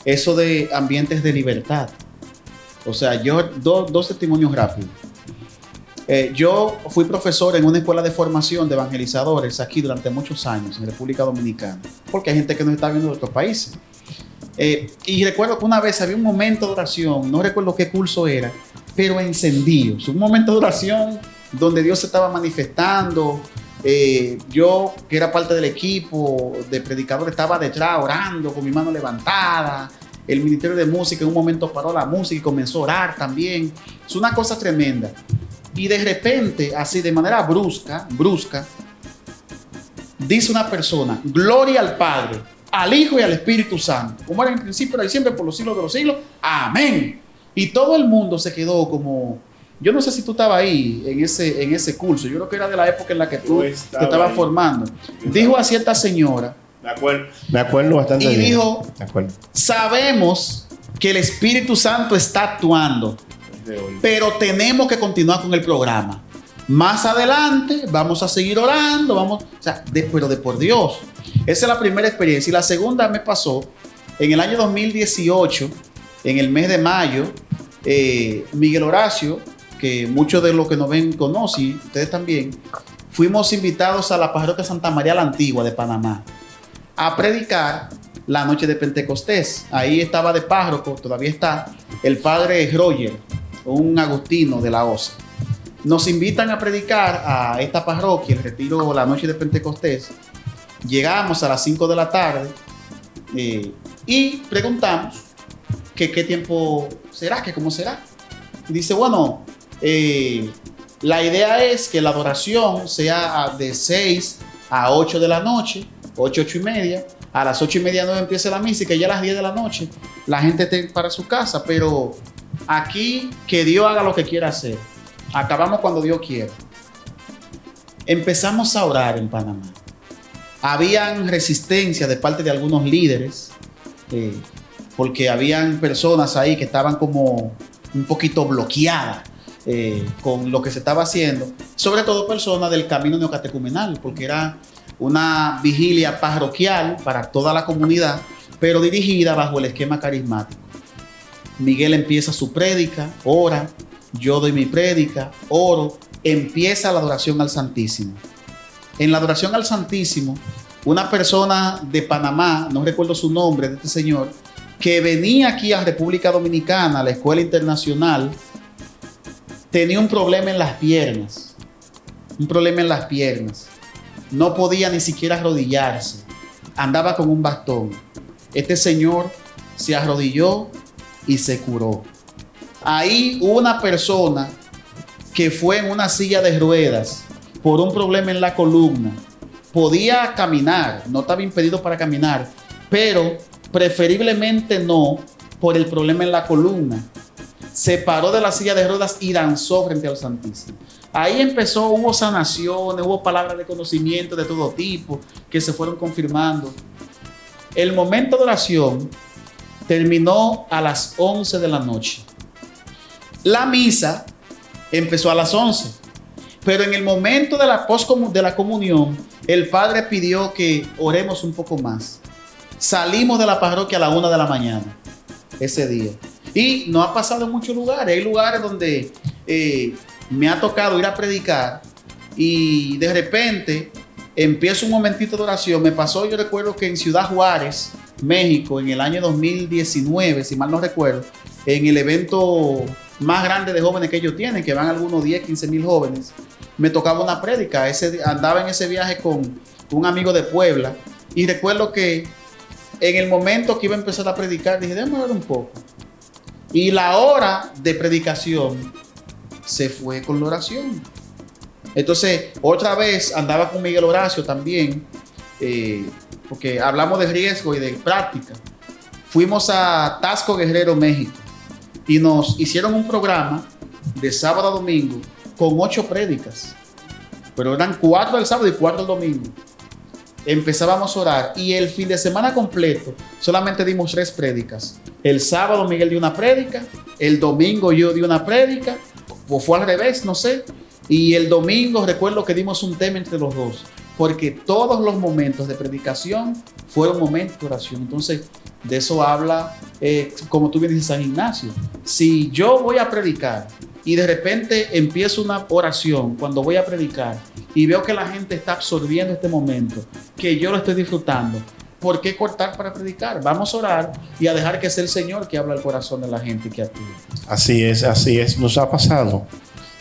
eso de ambientes de libertad. O sea, yo dos testimonios rápidos. Yo fui profesor en una escuela de formación de evangelizadores aquí durante muchos años en República Dominicana, porque hay gente que nos está viendo de otros países. Y recuerdo que una vez había un momento de oración, no recuerdo qué curso era, pero encendido. Un momento de oración donde Dios se estaba manifestando. Yo, que era parte del equipo de predicadores, estaba detrás orando con mi mano levantada. El ministerio de música en un momento paró la música y comenzó a orar también. Es una cosa tremenda. Y de repente, así de manera brusca, dice una persona: gloria al Padre, al Hijo y al Espíritu Santo, como era en principio, ahora y siempre, por los siglos de los siglos. Amén. Y todo el mundo se quedó como... Yo no sé si tú estabas ahí en ese curso. Yo creo que era de la época en la que tú te estabas formando. Dijo a cierta señora... Me acuerdo bastante bien. Y dijo, sabemos que el Espíritu Santo está actuando, pero tenemos que continuar con el programa. Más adelante vamos a seguir orando, pero de por Dios. Esa es la primera experiencia. Y la segunda me pasó en el año 2018, en el mes de mayo. Miguel Horacio, que muchos de los que nos ven conocen, ustedes también, fuimos invitados a la parroquia Santa María la Antigua de Panamá a predicar la noche de Pentecostés. Ahí estaba de párroco, todavía está, el padre Roger, un agustino de la OSA. Nos invitan a predicar a esta parroquia, el retiro la noche de Pentecostés. Llegamos a las 5 de la tarde y preguntamos que qué tiempo será, que cómo será. Dice, bueno, la idea es que la adoración sea de 6 a 8 de la noche, 8 y media. A las 8 y media 9 empieza la misa y que ya a las 10 de la noche la gente esté para su casa. Pero aquí que Dios haga lo que quiera hacer. Acabamos cuando Dios quiera. Empezamos a orar en Panamá. Habían resistencia de parte de algunos líderes, porque habían personas ahí que estaban como un poquito bloqueadas con lo que se estaba haciendo, sobre todo personas del camino neocatecumenal, porque era una vigilia parroquial para toda la comunidad, pero dirigida bajo el esquema carismático. Miguel empieza su prédica, ora, yo doy mi prédica, oro, empieza la adoración al Santísimo. En la adoración al Santísimo, una persona de Panamá, no recuerdo su nombre de este señor, que venía aquí a República Dominicana, a la escuela internacional, tenía un problema en las piernas. No podía ni siquiera arrodillarse. Andaba con un bastón. Este señor se arrodilló y se curó. Ahí una persona que fue en una silla de ruedas por un problema en la columna, podía caminar, no estaba impedido para caminar, pero preferiblemente no por el problema en la columna. Se paró de la silla de ruedas y danzó frente al Santísimo. Ahí empezó, hubo sanaciones, hubo palabras de conocimiento de todo tipo que se fueron confirmando. El momento de oración terminó a las 11 de la noche. La misa empezó a las 11, pero en el momento de la comunión, el padre pidió que oremos un poco más. Salimos de la parroquia a la 1 de la mañana ese día. Y no ha pasado en muchos lugares. Hay lugares donde me ha tocado ir a predicar y de repente empiezo un momentito de oración. Me pasó, yo recuerdo que en Ciudad Juárez, México, en el año 2019, si mal no recuerdo, en el evento más grande de jóvenes que ellos tienen, que van algunos 10, 15 mil jóvenes, me tocaba una prédica. Andaba en ese viaje con un amigo de Puebla y recuerdo que en el momento que iba a empezar a predicar, dije, déjame orar un poco. Y la hora de predicación se fue con la oración. Entonces, otra vez andaba con Miguel Horacio también, porque hablamos de riesgo y de práctica. Fuimos a Tasco Guerrero, México, y nos hicieron un programa de sábado a domingo con 8 prédicas. Pero eran 4 el sábado y 4 el domingo. Empezábamos a orar y el fin de semana completo solamente dimos 3 prédicas. El sábado Miguel dio una prédica, el domingo yo di una prédica, o fue al revés, no sé. Y el domingo recuerdo que dimos un tema entre los dos, porque todos los momentos de predicación fueron momentos de oración. Entonces, de eso habla, como tú bien dices, San Ignacio. Si yo voy a predicar y de repente empiezo una oración cuando voy a predicar y veo que la gente está absorbiendo este momento, que yo lo estoy disfrutando, ¿por qué cortar para predicar? Vamos a orar y a dejar que sea el Señor que habla al corazón de la gente y que actúe. Así es. Nos ha pasado.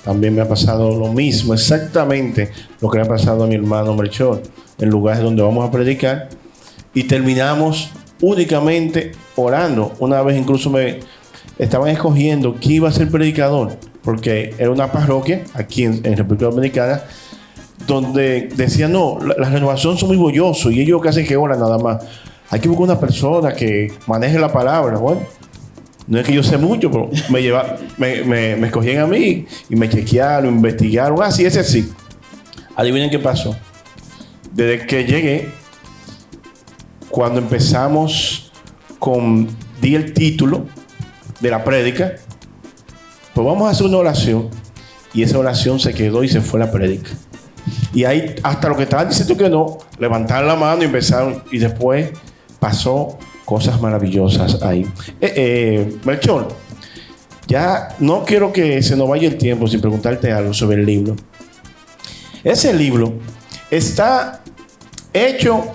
También me ha pasado lo mismo, exactamente lo que le ha pasado a mi hermano Melchor, en lugares donde vamos a predicar y terminamos únicamente orando. Una vez incluso me estaban escogiendo quién iba a ser predicador, porque era una parroquia aquí en República Dominicana donde decían, no, la renovación son muy bollosos y ellos casi que oran nada más. Hay que buscar una persona que maneje la palabra. Bueno, no es que yo sé mucho, pero me escogían a mí y me chequearon, investigaron. Sí, ese sí. Adivinen qué pasó. Desde que llegué, cuando empezamos di el título de la prédica, pues vamos a hacer una oración, y esa oración se quedó y se fue la prédica. Y ahí, hasta lo que estaban diciendo que no, levantaron la mano y empezaron, y después pasó cosas maravillosas ahí. Melchor, ya no quiero que se nos vaya el tiempo sin preguntarte algo sobre el libro. Ese libro está hecho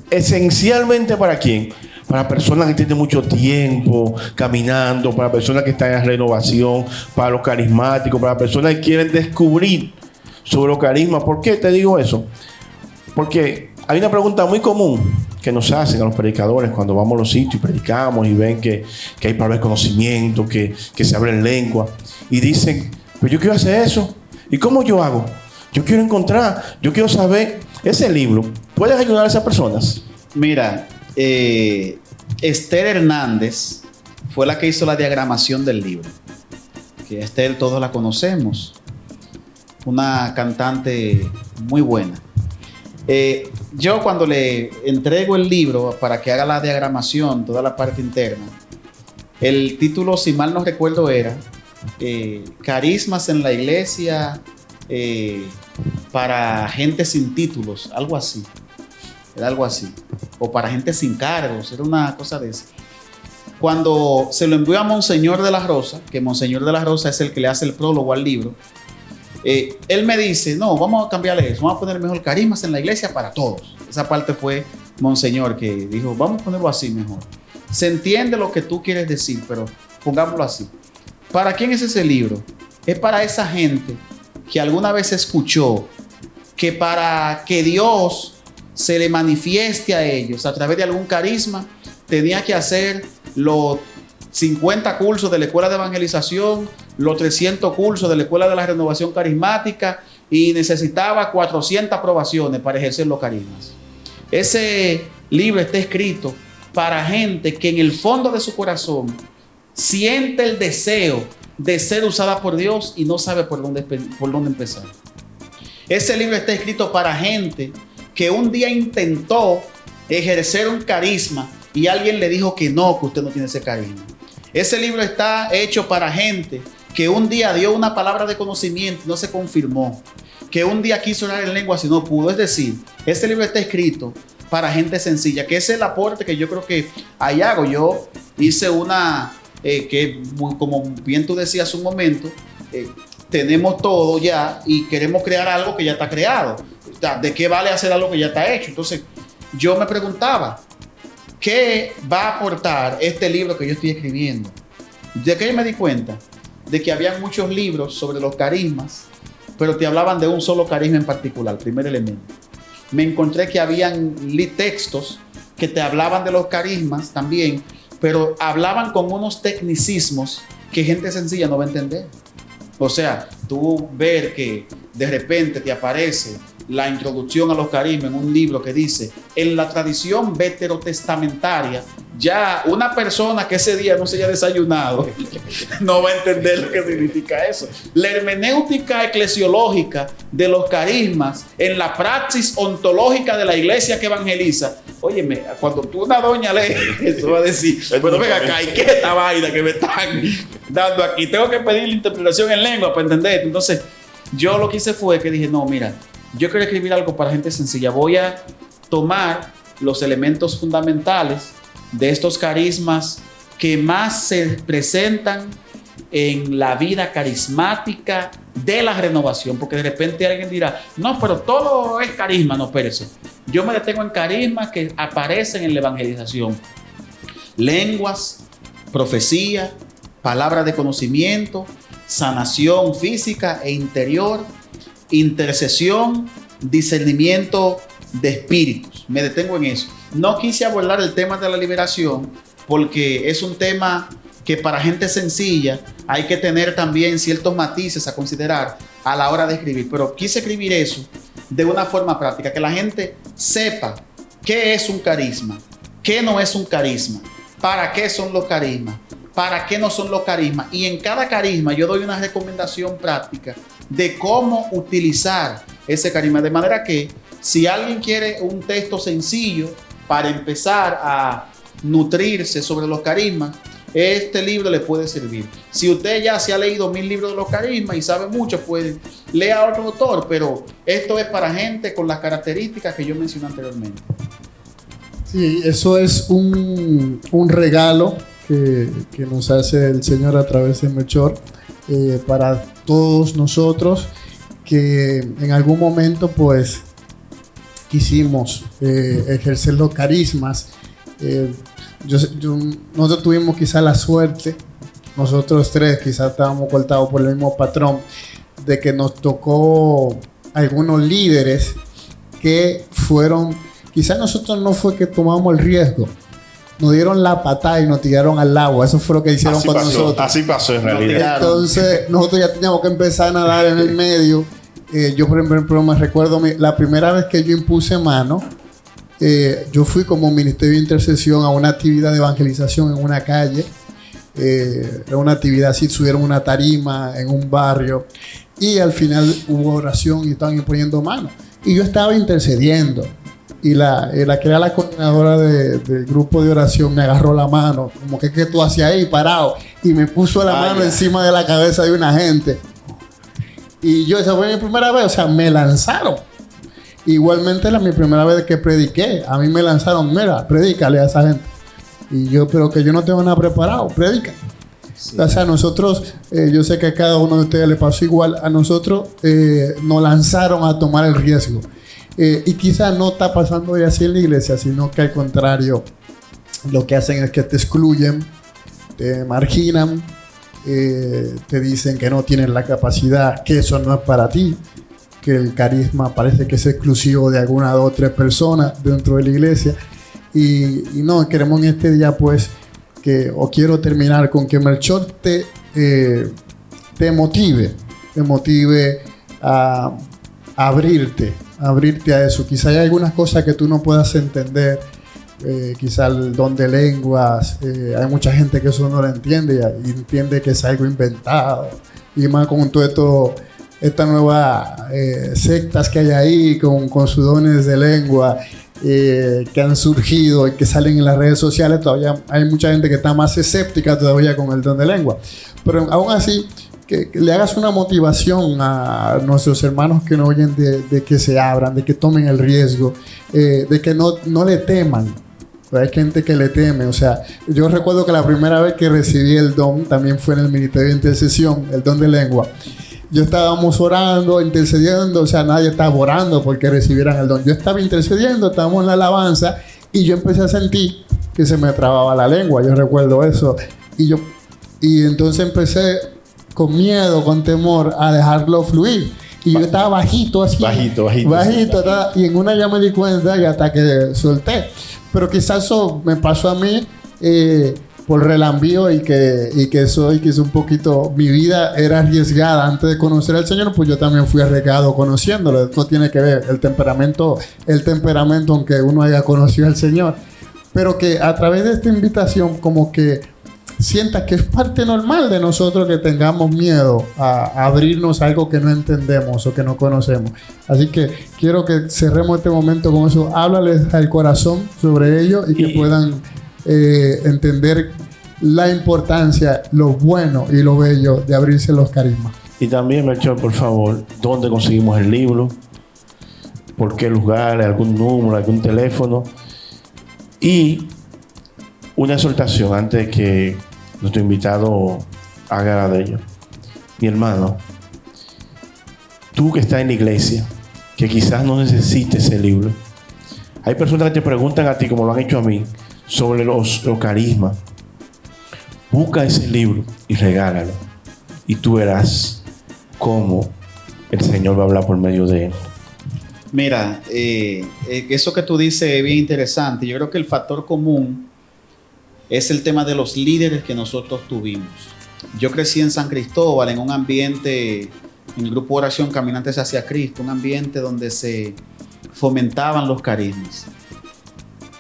esencialmente ¿para quién? Para personas que tienen mucho tiempo caminando, para personas que están en renovación, para los carismáticos, para personas que quieren descubrir sobre los carismas. ¿Por qué te digo eso? Porque hay una pregunta muy común que nos hacen a los predicadores cuando vamos a los sitios y predicamos y ven que hay palabras de conocimiento, que se abren lengua, y dicen, pero yo quiero hacer eso. ¿Y cómo yo hago? Yo quiero encontrar, yo quiero saber. Ese libro, ¿puedes ayudar a esas personas? Mira, Esther Hernández fue la que hizo la diagramación del libro. Que Esther todos la conocemos. Una cantante muy buena. Yo cuando le entrego el libro para que haga la diagramación, toda la parte interna, el título, si mal no recuerdo, era Carismas en la Iglesia para gente sin títulos, algo así. Era algo así. O para gente sin cargos, era una cosa de eso. Cuando se lo envió a Monseñor de la Rosa, que Monseñor de la Rosa es el que le hace el prólogo al libro, él me dice, no, vamos a cambiarle eso, vamos a poner mejor carismas en la iglesia para todos. Esa parte fue Monseñor que dijo, vamos a ponerlo así mejor. Se entiende lo que tú quieres decir, pero pongámoslo así. ¿Para quién es ese libro? Es para esa gente que alguna vez escuchó que para que Dios se le manifieste a ellos a través de algún carisma, tenía que hacer los 50 cursos de la escuela de evangelización, los 300 cursos de la escuela de la renovación carismática, y necesitaba 400 aprobaciones para ejercer los carismas. Ese libro está escrito para gente que en el fondo de su corazón siente el deseo de ser usada por Dios y no sabe por dónde empezar. Ese libro está escrito para gente que un día intentó ejercer un carisma y alguien le dijo que no, que usted no tiene ese carisma. Ese libro está hecho para gente que un día dio una palabra de conocimiento y no se confirmó, que un día quiso orar en lengua y no pudo. Es decir, ese libro está escrito para gente sencilla, que ese es el aporte que yo creo que ahí hago. Yo hice una, que como bien tú decías un momento, tenemos todo ya y queremos crear algo que ya está creado. ¿De qué vale hacer algo que ya está hecho? Entonces, yo me preguntaba, ¿qué va a aportar este libro que yo estoy escribiendo? ¿De qué me di cuenta? De que había muchos libros sobre los carismas, pero te hablaban de un solo carisma en particular, primer elemento. Me encontré que habían textos que te hablaban de los carismas también, pero hablaban con unos tecnicismos que gente sencilla no va a entender. O sea, tú ver que de repente te aparece la introducción a los carismas en un libro que dice, en la tradición veterotestamentaria, ya una persona que ese día no se haya desayunado no va a entender lo que significa eso. La hermenéutica eclesiológica de los carismas en la praxis ontológica de la iglesia que evangeliza. Óyeme, cuando tú una doña lee eso va a decir, pero venga acá, ¿y qué es esta vaina que me están dando aquí? Tengo que pedir la interpretación en lengua para entender. Entonces, yo lo que hice fue que dije, no, mira, yo quiero escribir algo para gente sencilla. Voy a tomar los elementos fundamentales de estos carismas que más se presentan en la vida carismática de la renovación, porque de repente alguien dirá, no, pero todo es carisma. No, espérese. Yo me detengo en carismas que aparecen en la evangelización: lenguas, profecía, palabra de conocimiento, sanación física e interior, intercesión, discernimiento de espíritus. Me detengo en eso. No quise abordar el tema de la liberación porque es un tema que para gente sencilla hay que tener también ciertos matices a considerar a la hora de escribir, pero quise escribir eso de una forma práctica, que la gente sepa qué es un carisma, qué no es un carisma, para qué son los carismas, para qué no son los carismas, y en cada carisma yo doy una recomendación práctica de cómo utilizar ese carisma, de manera que si alguien quiere un texto sencillo para empezar a nutrirse sobre los carismas, este libro le puede servir. Si usted ya se ha leído 1000 libros de los carismas y sabe mucho, puede leer a otro autor, pero esto es para gente con las características que yo mencioné anteriormente. Sí, eso es un regalo que nos hace el Señor a través de Melchor para todos nosotros que en algún momento pues quisimos ejercer los carismas. Nosotros tuvimos quizá la suerte, nosotros tres quizás estábamos cortados por el mismo patrón, de que nos tocó algunos líderes que fueron, quizás nosotros no fue que tomamos el riesgo, nos dieron la patada y nos tiraron al agua. Eso fue lo que hicieron con nosotros. Así pasó en realidad. Entonces nosotros ya teníamos que empezar a nadar en el medio. Yo por ejemplo me recuerdo la primera vez que yo impuse mano, yo fui como ministerio de intercesión a una actividad de evangelización en una calle. Era una actividad así, subieron una tarima en un barrio y al final hubo oración y estaban imponiendo manos. Y yo estaba intercediendo. Y la que era la coordinadora del grupo de oración me agarró la mano, como que tú hacías ahí parado, y me puso la mano encima de la cabeza de una gente. Y yo, esa fue mi primera vez, o sea, me lanzaron. Igualmente era mi primera vez que prediqué. A mí me lanzaron, mira, predícale a esa gente. Y yo, pero que yo no tengo nada preparado, predica. Sí. O sea, nosotros, yo sé que a cada uno de ustedes le pasó igual. A nosotros nos lanzaron a tomar el riesgo. Y quizás no está pasando hoy así en la iglesia, sino que al contrario, lo que hacen es que te excluyen, te marginan, te dicen que no tienes la capacidad, que eso no es para ti, que el carisma parece que es exclusivo de alguna 2 o 3 personas dentro de la iglesia. Y no, queremos en este día pues, quiero terminar con que Melchor te motive a abrirte a eso. Quizá hay algunas cosas que tú no puedas entender, quizá el don de lenguas, hay mucha gente que eso no lo entiende y entiende que es algo inventado, y más con todo estas nuevas sectas que hay ahí con sus dones de lengua que han surgido y que salen en las redes sociales. Todavía hay mucha gente que está más escéptica todavía con el don de lengua, pero aún así que le hagas una motivación a nuestros hermanos que nos oyen de que se abran, de que tomen el riesgo, de que no le teman. Hay gente que le teme. O sea, yo recuerdo que la primera vez que recibí el don también fue en el ministerio de intercesión, el don de lengua. Yo estábamos orando, intercediendo, o sea, nadie estaba orando porque recibieran el don. Yo estaba intercediendo, estábamos en la alabanza y yo empecé a sentir que se me trababa la lengua. Yo recuerdo eso. Y entonces empecé con miedo, con temor, a dejarlo fluir. Y yo estaba bajito así. Bajito. Y en una ya me di cuenta y hasta que solté. Pero quizás eso me pasó a mí por relambío y que soy un poquito... Mi vida era arriesgada antes de conocer al Señor, pues yo también fui arriesgado conociéndolo. Esto tiene que ver el temperamento, aunque uno haya conocido al Señor. Pero que a través de esta invitación como que sienta que es parte normal de nosotros que tengamos miedo a abrirnos a algo que no entendemos o que no conocemos. Así que quiero que cerremos este momento con eso. Háblales al corazón sobre ello y que puedan entender la importancia, lo bueno y lo bello de abrirse los carismas. Y también, Melchor, por favor, ¿dónde conseguimos el libro? ¿Por qué lugar? ¿Algún número? ¿Algún teléfono? Y una exhortación antes de que nuestro invitado haga de ello. Mi hermano, tú que estás en la iglesia, que quizás no necesites ese libro, hay personas que te preguntan a ti, como lo han hecho a mí, sobre los carismas. Busca ese libro y regálalo, y tú verás cómo el Señor va a hablar por medio de él. Mira, eso que tú dices es bien interesante. Yo creo que el factor común es el tema de los líderes que nosotros tuvimos. Yo crecí en San Cristóbal, en un ambiente, en el grupo de oración Caminantes hacia Cristo, un ambiente donde se fomentaban los carismas.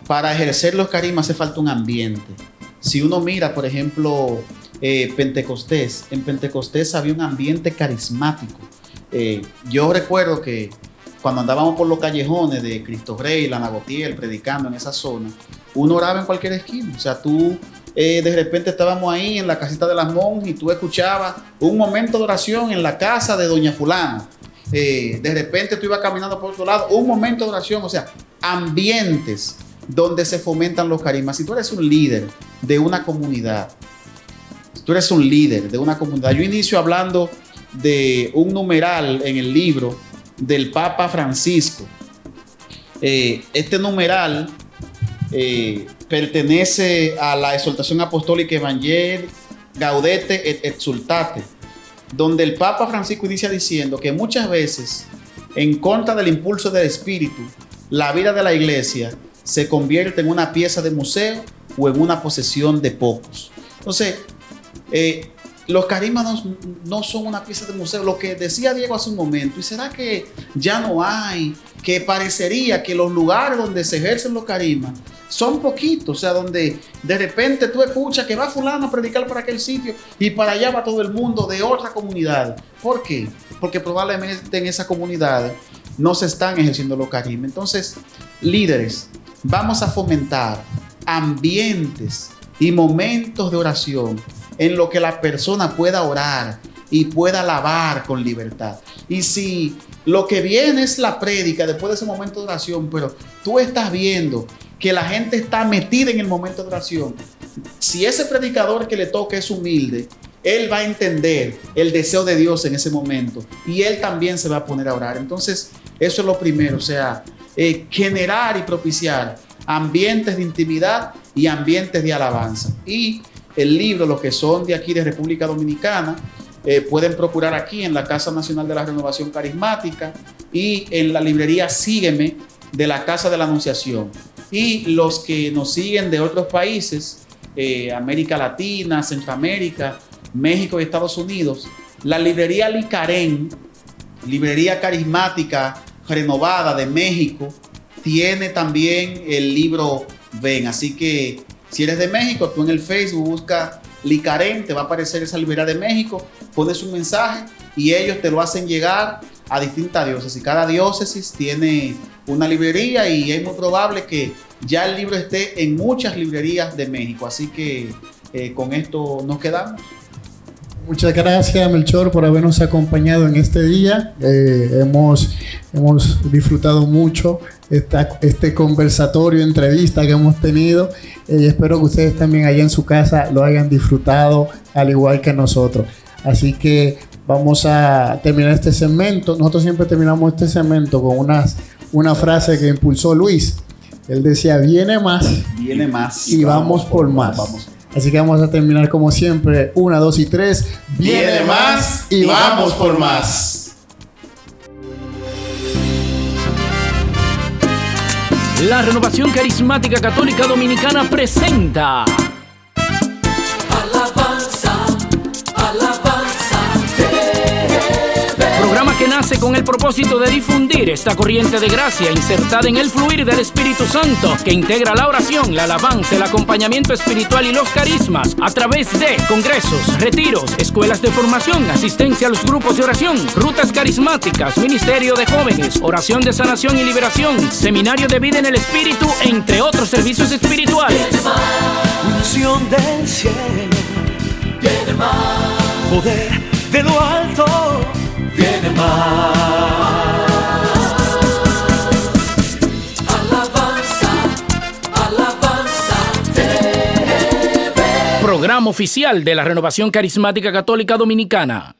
Para ejercer los carismas hace falta un ambiente. Si uno mira, por ejemplo, Pentecostés, en Pentecostés había un ambiente carismático. Yo recuerdo que cuando andábamos por los callejones de Cristo Rey, La Nagotiel, predicando en esa zona, uno oraba en cualquier esquina. O sea, tú de repente estábamos ahí en la casita de las monjas y tú escuchabas un momento de oración en la casa de doña fulana. De repente tú ibas caminando por otro lado, un momento de oración. O sea, ambientes donde se fomentan los carismas. Si tú eres un líder de una comunidad, yo inicio hablando de un numeral en el libro del Papa Francisco. Este numeral pertenece a la exhortación apostólica Evangelii Gaudete et Exsultate, donde el Papa Francisco inicia diciendo que muchas veces, en contra del impulso del Espíritu, la vida de la iglesia se convierte en una pieza de museo o en una posesión de pocos. Entonces, los carismas no son una pieza de museo. Lo que decía Diego hace un momento, ¿y será que ya no hay? Que parecería que los lugares donde se ejercen los carismas son poquitos, o sea, donde de repente tú escuchas que va fulano a predicar para aquel sitio y para allá va todo el mundo de otra comunidad. ¿Por qué? Porque probablemente en esa comunidad no se están ejerciendo los carismas. Entonces, líderes, vamos a fomentar ambientes y momentos de oración en lo que la persona pueda orar y pueda alabar con libertad. Y si lo que viene es la prédica después de ese momento de oración, pero tú estás viendo que la gente está metida en el momento de oración, si ese predicador que le toca es humilde, él va a entender el deseo de Dios en ese momento y él también se va a poner a orar. Entonces, eso es lo primero, o sea, generar y propiciar ambientes de intimidad y ambientes de alabanza. Y el libro, los que son de aquí de República Dominicana, pueden procurar aquí en la Casa Nacional de la Renovación Carismática y en la librería Sígueme de la Casa de la Anunciación. Y los que nos siguen de otros países, América Latina, Centroamérica, México y Estados Unidos, la librería Licarén, librería carismática renovada de México, tiene también el libro Ven. Así que si eres de México, tú en el Facebook busca Licarén, te va a aparecer esa librería de México, pones un mensaje y ellos te lo hacen llegar a distintas diócesis. Cada diócesis tiene una librería y es muy probable que ya el libro esté en muchas librerías de México. Así que con esto nos quedamos. Muchas gracias, Melchor, por habernos acompañado en este día. Hemos disfrutado mucho este conversatorio, entrevista que hemos tenido. Espero que ustedes también allá en su casa lo hayan disfrutado al igual que nosotros. Así que vamos a terminar este segmento. Nosotros siempre terminamos este segmento con una frase que impulsó Luis. Él decía, viene más y vamos por más. Así que vamos a terminar como siempre. 1, 2 y 3. Viene más y vamos por más. La Renovación Carismática Católica Dominicana presenta Alabanza, alabanza, programa que nace con el propósito de difundir esta corriente de gracia insertada en el fluir del Espíritu Santo, que integra la oración, la alabanza, el acompañamiento espiritual y los carismas a través de congresos, retiros, escuelas de formación, asistencia a los grupos de oración, rutas carismáticas, ministerio de jóvenes, oración de sanación y liberación, seminario de vida en el Espíritu, entre otros servicios espirituales. unción del cielo, viene más, poder de lo alto, viene más. programa oficial de la Renovación Carismática Católica Dominicana.